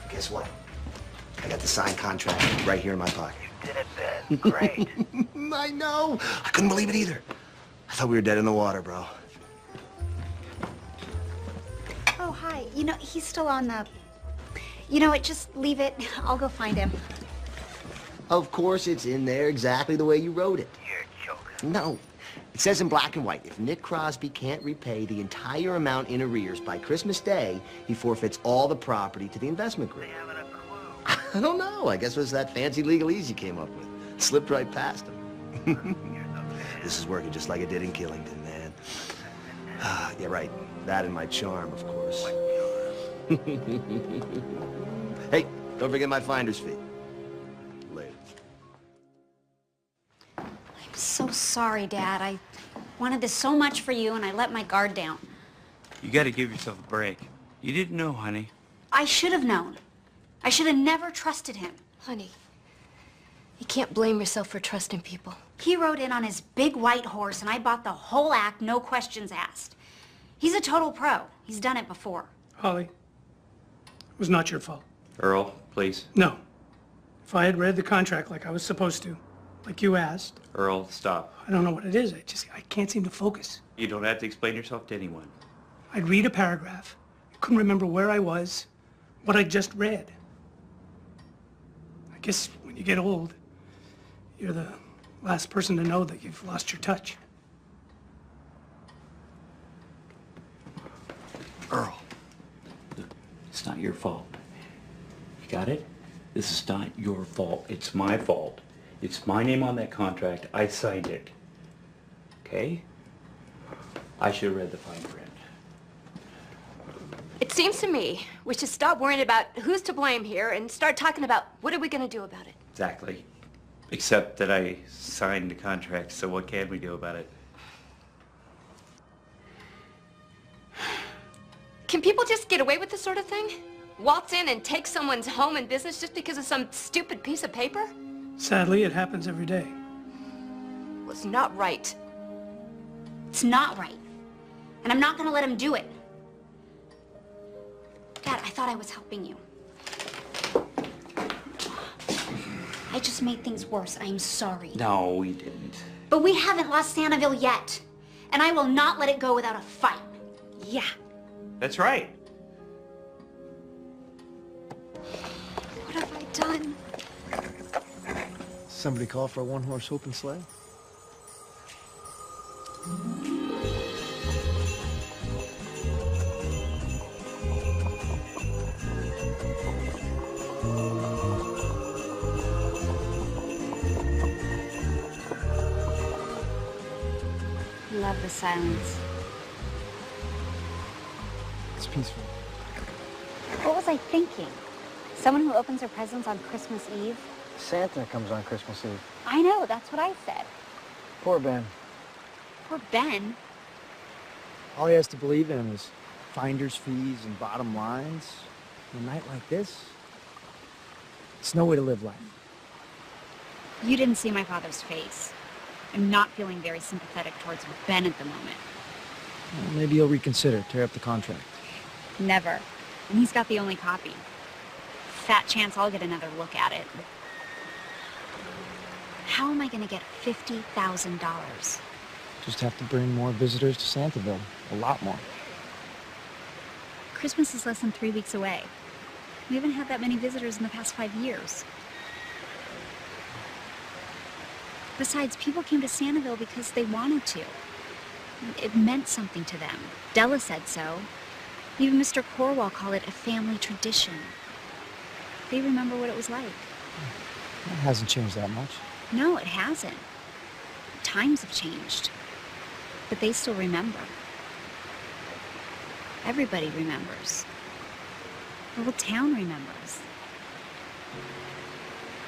Guess what? I got the signed contract right here in my pocket. You did it, Ben. Great. I know. I couldn't believe it either. I thought we were dead in the water, bro. Oh, hi. You know, he's still on the... You know what, just leave it. I'll go find him. Of course it's in there exactly the way you wrote it. You're joking. No. It says in black and white, if Nick Crosby can't repay the entire amount in arrears by Christmas Day, he forfeits all the property to the investment group. They haven't a clue. I don't know. I guess it was that fancy legalese you came up with. Slipped right past him. This is working just like it did in Killington, man. Yeah, right. That and my charm, of course. Hey, don't forget my finder's fee. Later. I'm so sorry, Dad. I wanted this so much for you, and I let my guard down. You gotta give yourself a break. You didn't know, honey. I should have known. I should have never trusted him. Honey, you can't blame yourself for trusting people. He rode in on his big white horse, and I bought the whole act, no questions asked. He's a total pro. He's done it before. Holly, it was not your fault. Earl, please. No. If I had read the contract like I was supposed to, like you asked, Earl, stop. I don't know what it is. I can't seem to focus. You don't have to explain yourself to anyone. I'd read a paragraph. I couldn't remember where I was, what I just read. I guess when you get old, you're the last person to know that you've lost your touch. Earl, it's not your fault. You got it? This is not your fault. It's my fault. It's my name on that contract. I signed it. Okay? I should have read the fine print. It seems to me we should stop worrying about who's to blame here and start talking about what are we going to do about it. Exactly. Except that I signed the contract, so what can we do about it? Can people just get away with this sort of thing? Waltz in and take someone's home and business just because of some stupid piece of paper? Sadly, it happens every day. Well, it's not right. It's not right. And I'm not gonna let him do it. Dad, I thought I was helping you. I just made things worse. I'm sorry. No, we didn't. But we haven't lost Santaville yet. And I will not let it go without a fight. Yeah. That's right. What have I done? Somebody call for a one-horse open sleigh? Love the silence. It's peaceful. What was I thinking? Someone who opens her presents on Christmas Eve? Santa comes on Christmas Eve. I know, that's what I said. Poor Ben. Poor Ben. All he has to believe in is finder's fees and bottom lines. On a night like this, it's no way to live life. You didn't see my father's face. I'm not feeling very sympathetic towards Ben at the moment. Well, maybe he'll reconsider, tear up the contract. Never. And he's got the only copy. Fat chance I'll get another look at it. How am I going to get $50,000? Just have to bring more visitors to Santaville. A lot more. Christmas is less than 3 weeks away. We haven't had that many visitors in the past 5 years. Besides, people came to Santaville because they wanted to. It meant something to them. Della said so. Even Mr. Corwell called it a family tradition. They remember what it was like. It hasn't changed that much. No, it hasn't. Times have changed. But they still remember. Everybody remembers. The whole town remembers.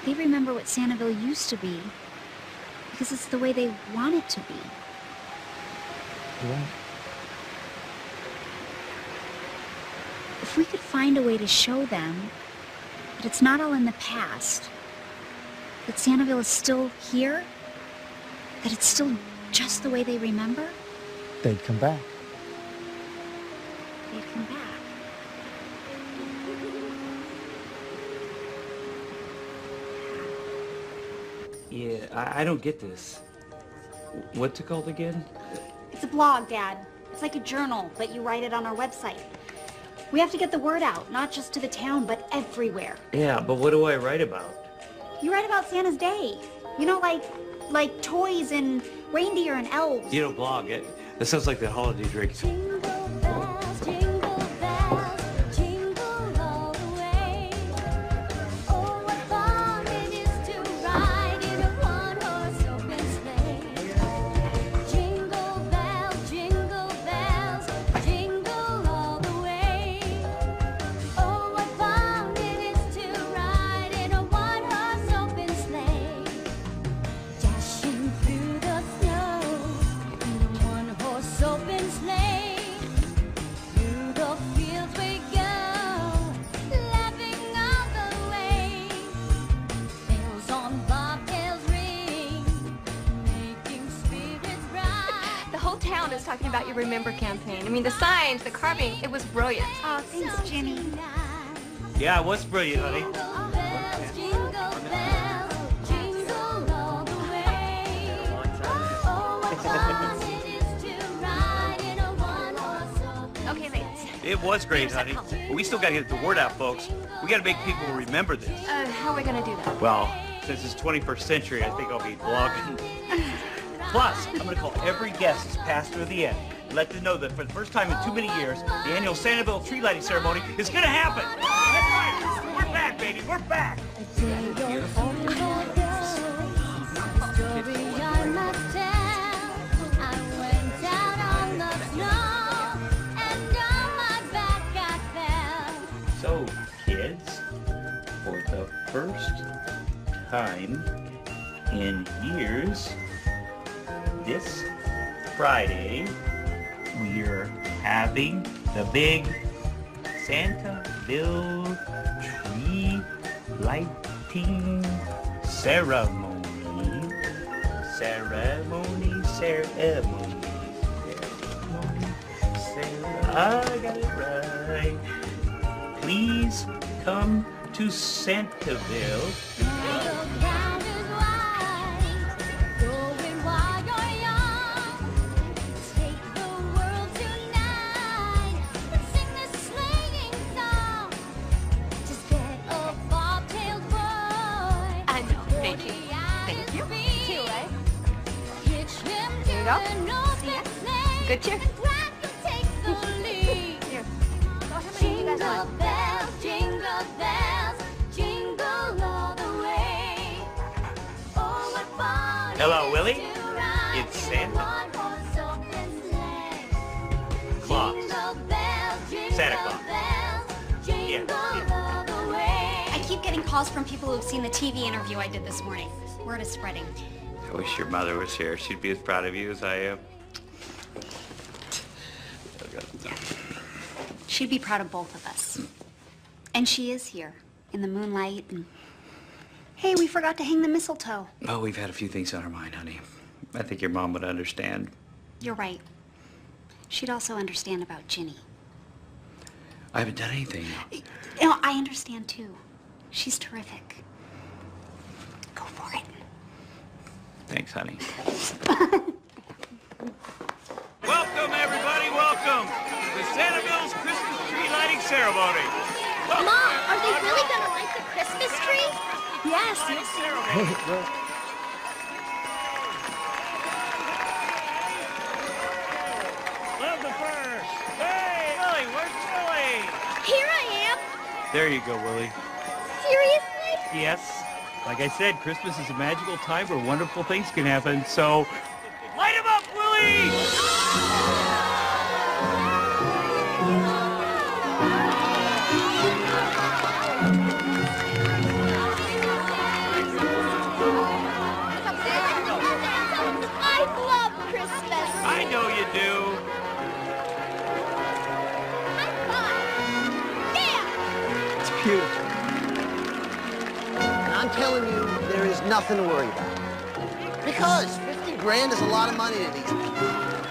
They remember what Santaville used to be because it's the way they want it to be. You're right. If we could find a way to show them that it's not all in the past, that Santaville is still here, that it's still just the way they remember, They'd come back. they'd come back. Yeah, I don't get this. What's it called again? It's a blog, Dad. It's like a journal, but you write it on our website. We have to get the word out, not just to the town, but everywhere. Yeah, but what do I write about? You write about Santa's day. You know, like toys and reindeer and elves. You know, blog it. That sounds like that holiday drink. Talking about your Remember campaign. I mean, the signs, the carving, it was brilliant. Oh, thanks, Jenny. Yeah, it was brilliant, honey. Okay, ladies. It was great, honey. But we still got to get the word out, folks. We got to make people remember this. How are we going to do that? Well, since it's 21st century, I think I'll be blogging. Plus, I'm going to call every guest as passed through the end and let them know that for the first time in too many years, the annual Santaville tree lighting ceremony is going to happen. That's right. We're back, baby. We're back. So, kids, for the first time in years, this Friday, we're having the big Santaville tree lighting ceremony. I got it right. Please come to Santaville. Good cheer. Here. So how many do you guys want? Jingle bells, jingle all the way. Oh, what fun. Hello, Willie. It's Santa Claus. Santa Claus. Yeah. I keep getting calls from people who've seen the TV interview I did this morning. Word is spreading. I wish your mother was here. She'd be as proud of you as I am. She'd be proud of both of us. And she is here, in the moonlight, and... Hey, we forgot to hang the mistletoe. Oh, we've had a few things on our mind, honey. I think your mom would understand. You're right. She'd also understand about Ginny. I haven't done anything. You know, I understand, too. She's terrific. Go for it. Thanks, honey. Welcome, everybody, welcome to Santaville's Christmas tree lighting ceremony. Mom, are they really gonna light the Christmas tree? Yes. Love the first. Hey, Willie, where's Willie? Here I am. There you go, Willie. Seriously? Yes. Like I said, Christmas is a magical time where wonderful things can happen, so... Light 'em up, Willie! I love Christmas. I know you do. It's beautiful. And I'm telling you, there is nothing to worry about. Because 50 grand is a lot of money to these people.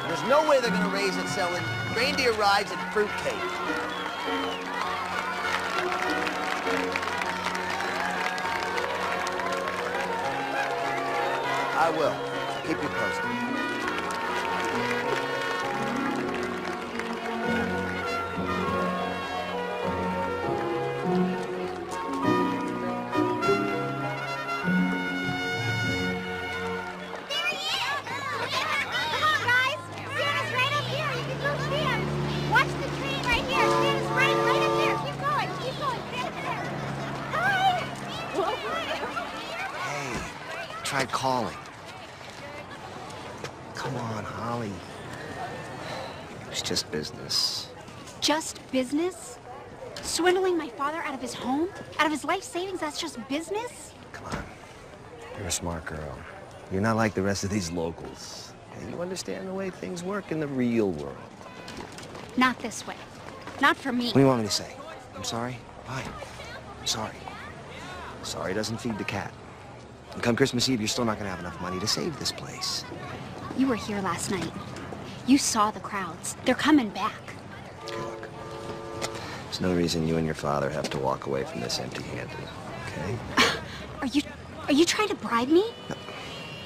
There's no way they're gonna raise it selling reindeer rides and fruitcake. I will. Keep you posted. Tried calling. Come on, Holly. It's just business. Just business? Swindling my father out of his home? Out of his life savings, that's just business? Come on. You're a smart girl. You're not like the rest of these locals. And you understand the way things work in the real world. Not this way. Not for me. What do you want me to say? I'm sorry? Fine. I'm sorry. Sorry doesn't feed the cat. And come Christmas Eve, you're still not gonna have enough money to save this place. You were here last night. You saw the crowds. They're coming back. Okay, look. There's no reason you and your father have to walk away from this empty-handed, okay? Are you trying to bribe me? No,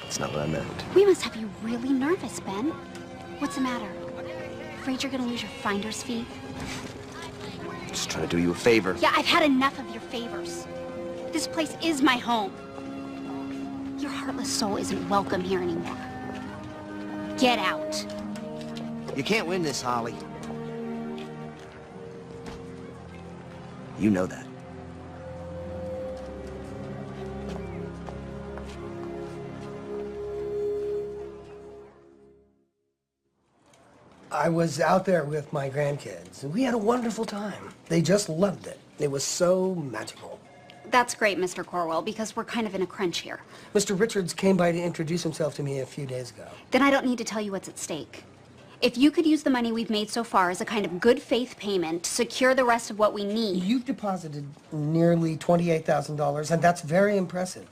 that's not what I meant. We must have you really nervous, Ben. What's the matter? Afraid you're gonna lose your finder's fee? Just trying to do you a favor. Yeah, I've had enough of your favors. This place is my home. Your heartless soul isn't welcome here anymore. Get out. You can't win this, Holly. You know that. I was out there with my grandkids. We had a wonderful time. They just loved it. It was so magical. That's great, Mr. Corwell, because we're kind of in a crunch here. Mr. Richards came by to introduce himself to me a few days ago. Then I don't need to tell you what's at stake. If you could use the money we've made so far as a kind of good faith payment to secure the rest of what we need... You've deposited nearly $28,000, and that's very impressive.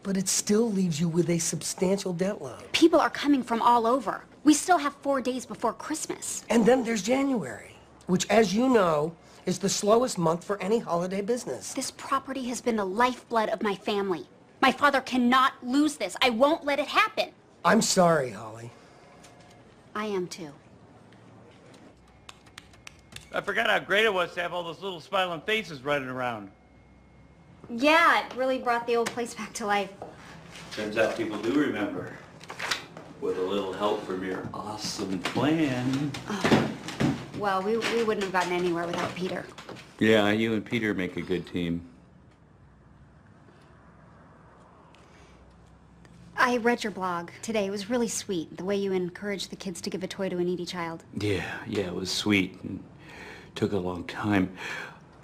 But it still leaves you with a substantial debt load. People are coming from all over. We still have 4 days before Christmas. And then there's January, which, as you know, is the slowest month for any holiday business. This property has been the lifeblood of my family. My father cannot lose this. I won't let it happen. I'm sorry, Holly. I am too. I forgot how great it was to have all those little smiling faces running around. Yeah, it really brought the old place back to life. Turns out people do remember. With a little help from your awesome plan. Oh. Well, we wouldn't have gotten anywhere without Peter. Yeah, you and Peter make a good team. I read your blog today. It was really sweet, the way you encouraged the kids to give a toy to a needy child. Yeah, it was sweet and took a long time.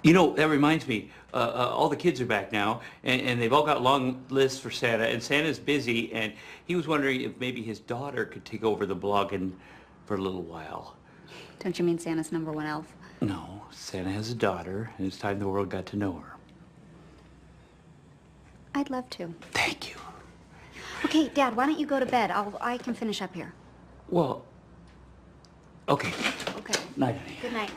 You know, that reminds me, all the kids are back now, and they've all got long lists for Santa, and Santa's busy, and he was wondering if maybe his daughter could take over the blogging for a little while. Don't you mean Santa's #1 elf? No, Santa has a daughter, and it's time the world got to know her. I'd love to. Thank you. Okay, Dad, why don't you go to bed? I can finish up here. Well, okay. Okay. Night, honey. Good night.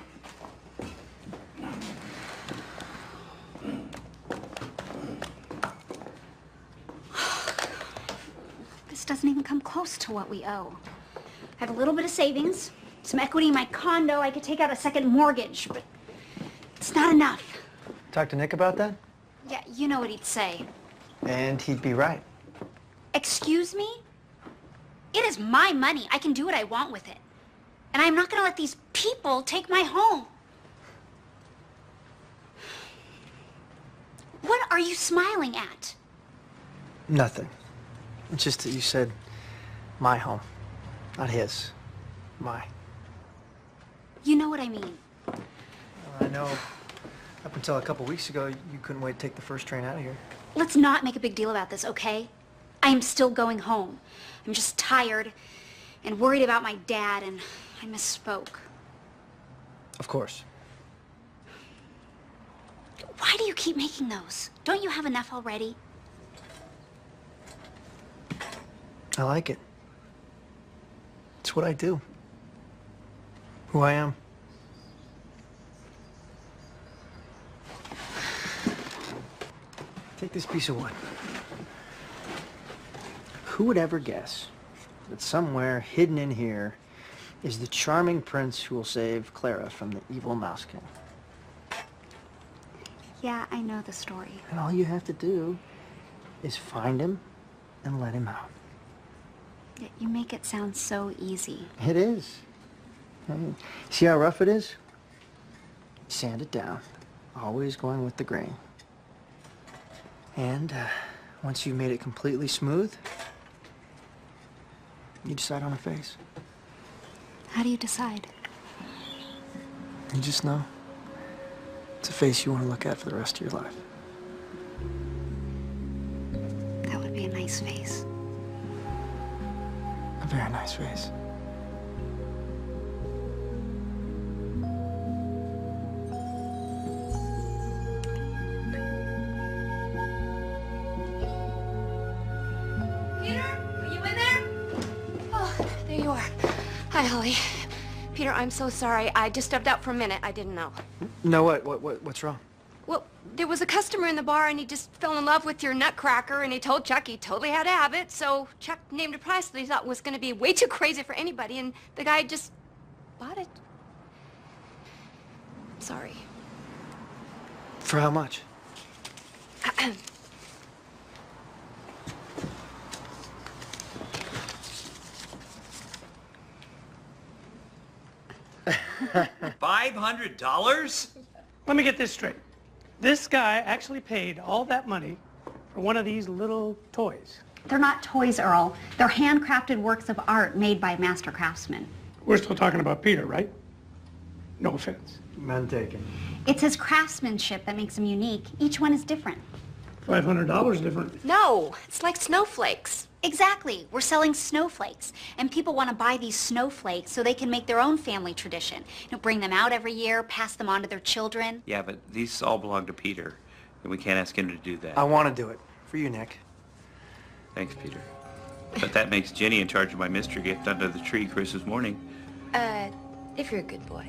This doesn't even come close to what we owe. I have a little bit of savings, some equity in my condo. I could take out a second mortgage, but it's not enough. Talk to Nick about that? Yeah, you know what he'd say. And he'd be right. Excuse me? It is my money. I can do what I want with it. And I'm not going to let these people take my home. What are you smiling at? Nothing. It's just that you said my home, not his. My. You know what I mean. I know up until a couple weeks ago, you couldn't wait to take the first train out of here. Let's not make a big deal about this, okay? I am still going home. I'm just tired and worried about my dad, and I misspoke. Of course. Why do you keep making those? Don't you have enough already? I like it. It's what I do. Who I am. Take this piece of wood. Who would ever guess that somewhere hidden in here is the charming prince who will save Clara from the evil Mouse King? Yeah, I know the story. And all you have to do is find him and let him out. Yet you make it sound so easy. It is. I mean, see how rough it is? Sand it down. Always going with the grain. And once you've made it completely smooth, you decide on a face. How do you decide? You just know. It's a face you want to look at for the rest of your life. That would be a nice face. A very nice face. Peter, are you in there? Oh, there you are. Hi, Holly. Peter, I'm so sorry. I just stepped out for a minute. I didn't know. No, what's wrong? Well, there was a customer in the bar, and he just fell in love with your nutcracker, and he told Chuck he totally had to have it, so Chuck named a price that he thought was going to be way too crazy for anybody, and the guy just bought it. Sorry. For how much? $500? Let me get this straight. This guy actually paid all that money for one of these little toys. They're not toys, Earl. They're handcrafted works of art made by master craftsmen. We're still talking about Peter, right? No offense. None taken. It's his craftsmanship that makes him unique. Each one is different. $500 different. No, it's like snowflakes. Exactly. We're selling snowflakes, and people want to buy these snowflakes so they can make their own family tradition. Bring them out every year, pass them on to their children. Yeah, but these all belong to Peter, and we can't ask him to do that. I want to do it. For you, Nick. Thanks, Peter. But that makes Jenny in charge of my mystery gift under the tree Christmas morning. If you're a good boy.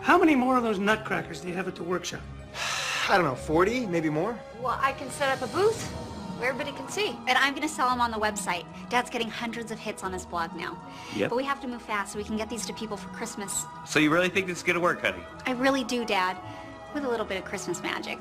How many more of those nutcrackers do you have at the workshop? I don't know, 40, maybe more? Well, I can set up a booth where everybody can see. And I'm going to sell them on the website. Dad's getting hundreds of hits on his blog now. Yep. But we have to move fast so we can get these to people for Christmas. So you really think this is going to work, honey? I really do, Dad. With a little bit of Christmas magic.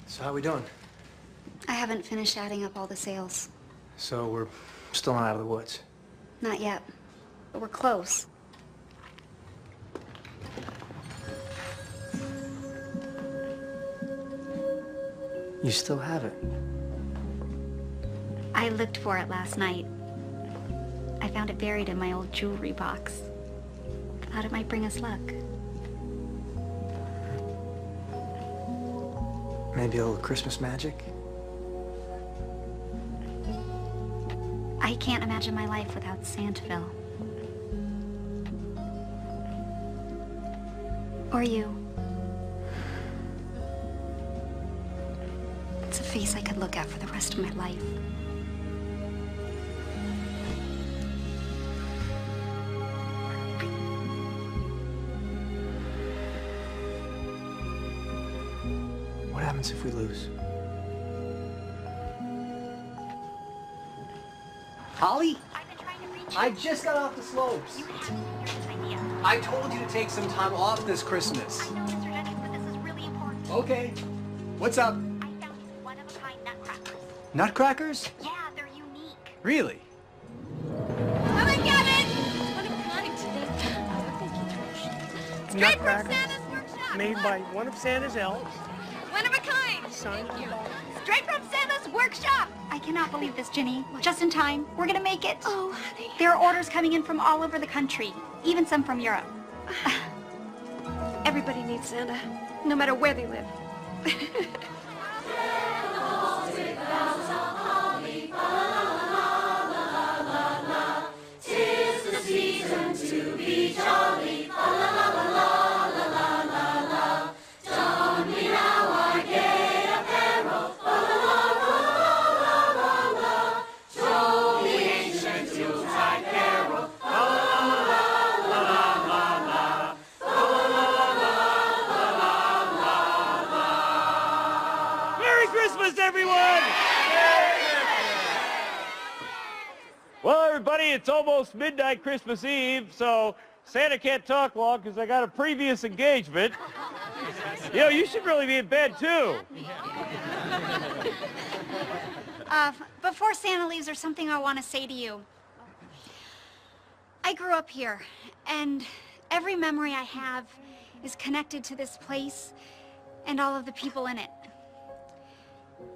So how we doing? I haven't finished adding up all the sales. So we're still not out of the woods. Not yet. But we're close. You still have it. I looked for it last night. I found it buried in my old jewelry box. Thought it might bring us luck. Maybe a little Christmas magic? I can't imagine my life without Santaville. Or you. It's a face I could look at for the rest of my life. What happens if we lose? Holly? I just got off the slopes. I told you to take some time off this Christmas. I know, Mr. Jennings, but this is really important. Okay. What's up? I found one-of-a-kind nutcrackers. Nutcrackers? Yeah, they're unique. Really? Come and get it! One of a kind. Straight from Nutcrackers Santa's workshop. made by one of Santa's elves. One of a kind. Signed Thank you. Straight from Santa's workshop. I cannot believe this, Ginny. Just in time. We're gonna make it. Oh, honey. There are orders coming in from all over the country, even some from Europe. Everybody needs Santa, no matter where they live. Tis the season to be jolly, la la la la la la la la. Don we now our gay apparel, la la la la la la. Troll the ancient Yuletide carol, la la la la la la la. Merry Christmas, everyone! Well, everybody, it's almost midnight Christmas Eve, so Santa can't talk long because I got a previous engagement. You know, you should really be in bed, too. Before Santa leaves, there's something I want to say to you. I grew up here, and every memory I have is connected to this place and all of the people in it.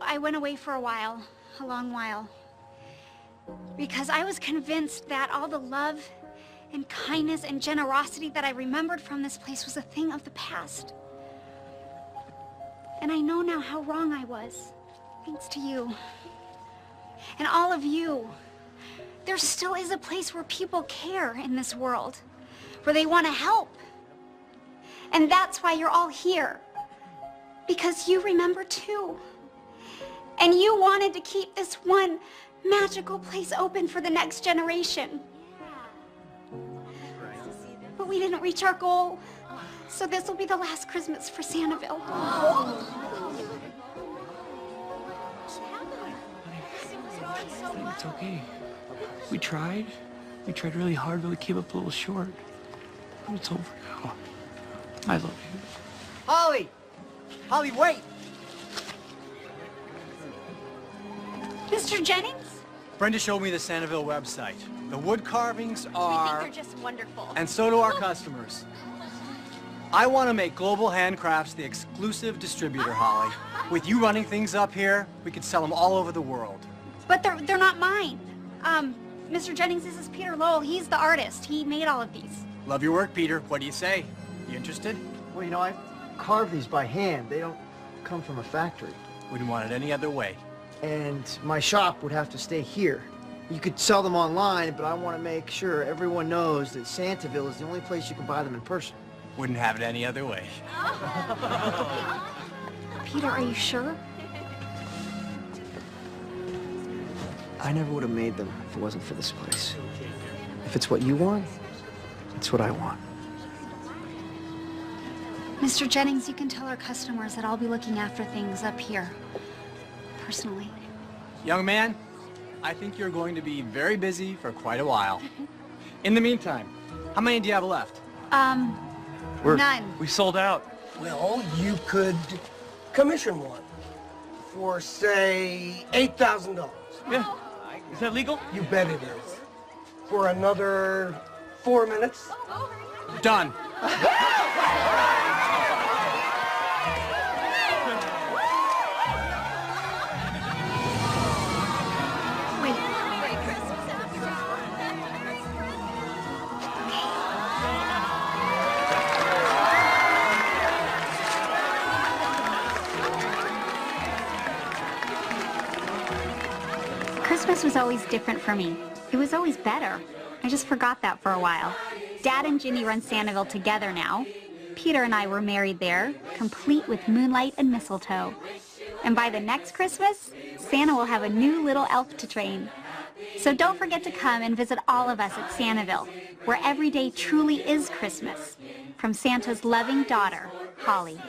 I went away for a while, a long while, because I was convinced that all the love and kindness and generosity that I remembered from this place was a thing of the past. And I know now how wrong I was, thanks to you. And all of you. There still is a place where people care in this world, where they want to help. And that's why you're all here. Because you remember too. And you wanted to keep this one magical place open for the next generation. But we didn't reach our goal, so this will be the last Christmas for Santaville. It's okay. We tried. We tried really hard, but we came up a little short. But it's over now. I love you. Holly! Holly, wait! Mr. Jennings? Brenda showed me the Santaville website. The wood carvings are... We think they're just wonderful. And so do our customers. I want to make Global Handcrafts the exclusive distributor, Holly. With you running things up here, we could sell them all over the world. But they're not mine. Mr. Jennings, this is Peter Lowell. He's the artist. He made all of these. Love your work, Peter. What do you say? You interested? Well, you know, I carve these by hand. They don't come from a factory. Wouldn't want it any other way. And my shop would have to stay here. You could sell them online, but I want to make sure everyone knows that Santaville is the only place you can buy them in person. Wouldn't have it any other way. Peter, are you sure? I never would have made them if it wasn't for this place. If it's what you want, it's what I want. Mr. Jennings, you can tell our customers that I'll be looking after things up here, personally. Young man, I think you're going to be very busy for quite a while. In the meantime, how many do you have left? None. We sold out. Well, you could commission one for, say, $8,000. Yeah. Is that legal? You bet it is. For another 4 minutes. Done. Christmas was always different for me. It was always better. I just forgot that for a while. Dad and Ginny run Santaville together now. Peter and I were married there, complete with Moonlight and Mistletoe. And by the next Christmas, Santa will have a new little elf to train. So don't forget to come and visit all of us at Santaville, where every day truly is Christmas. From Santa's loving daughter, Holly.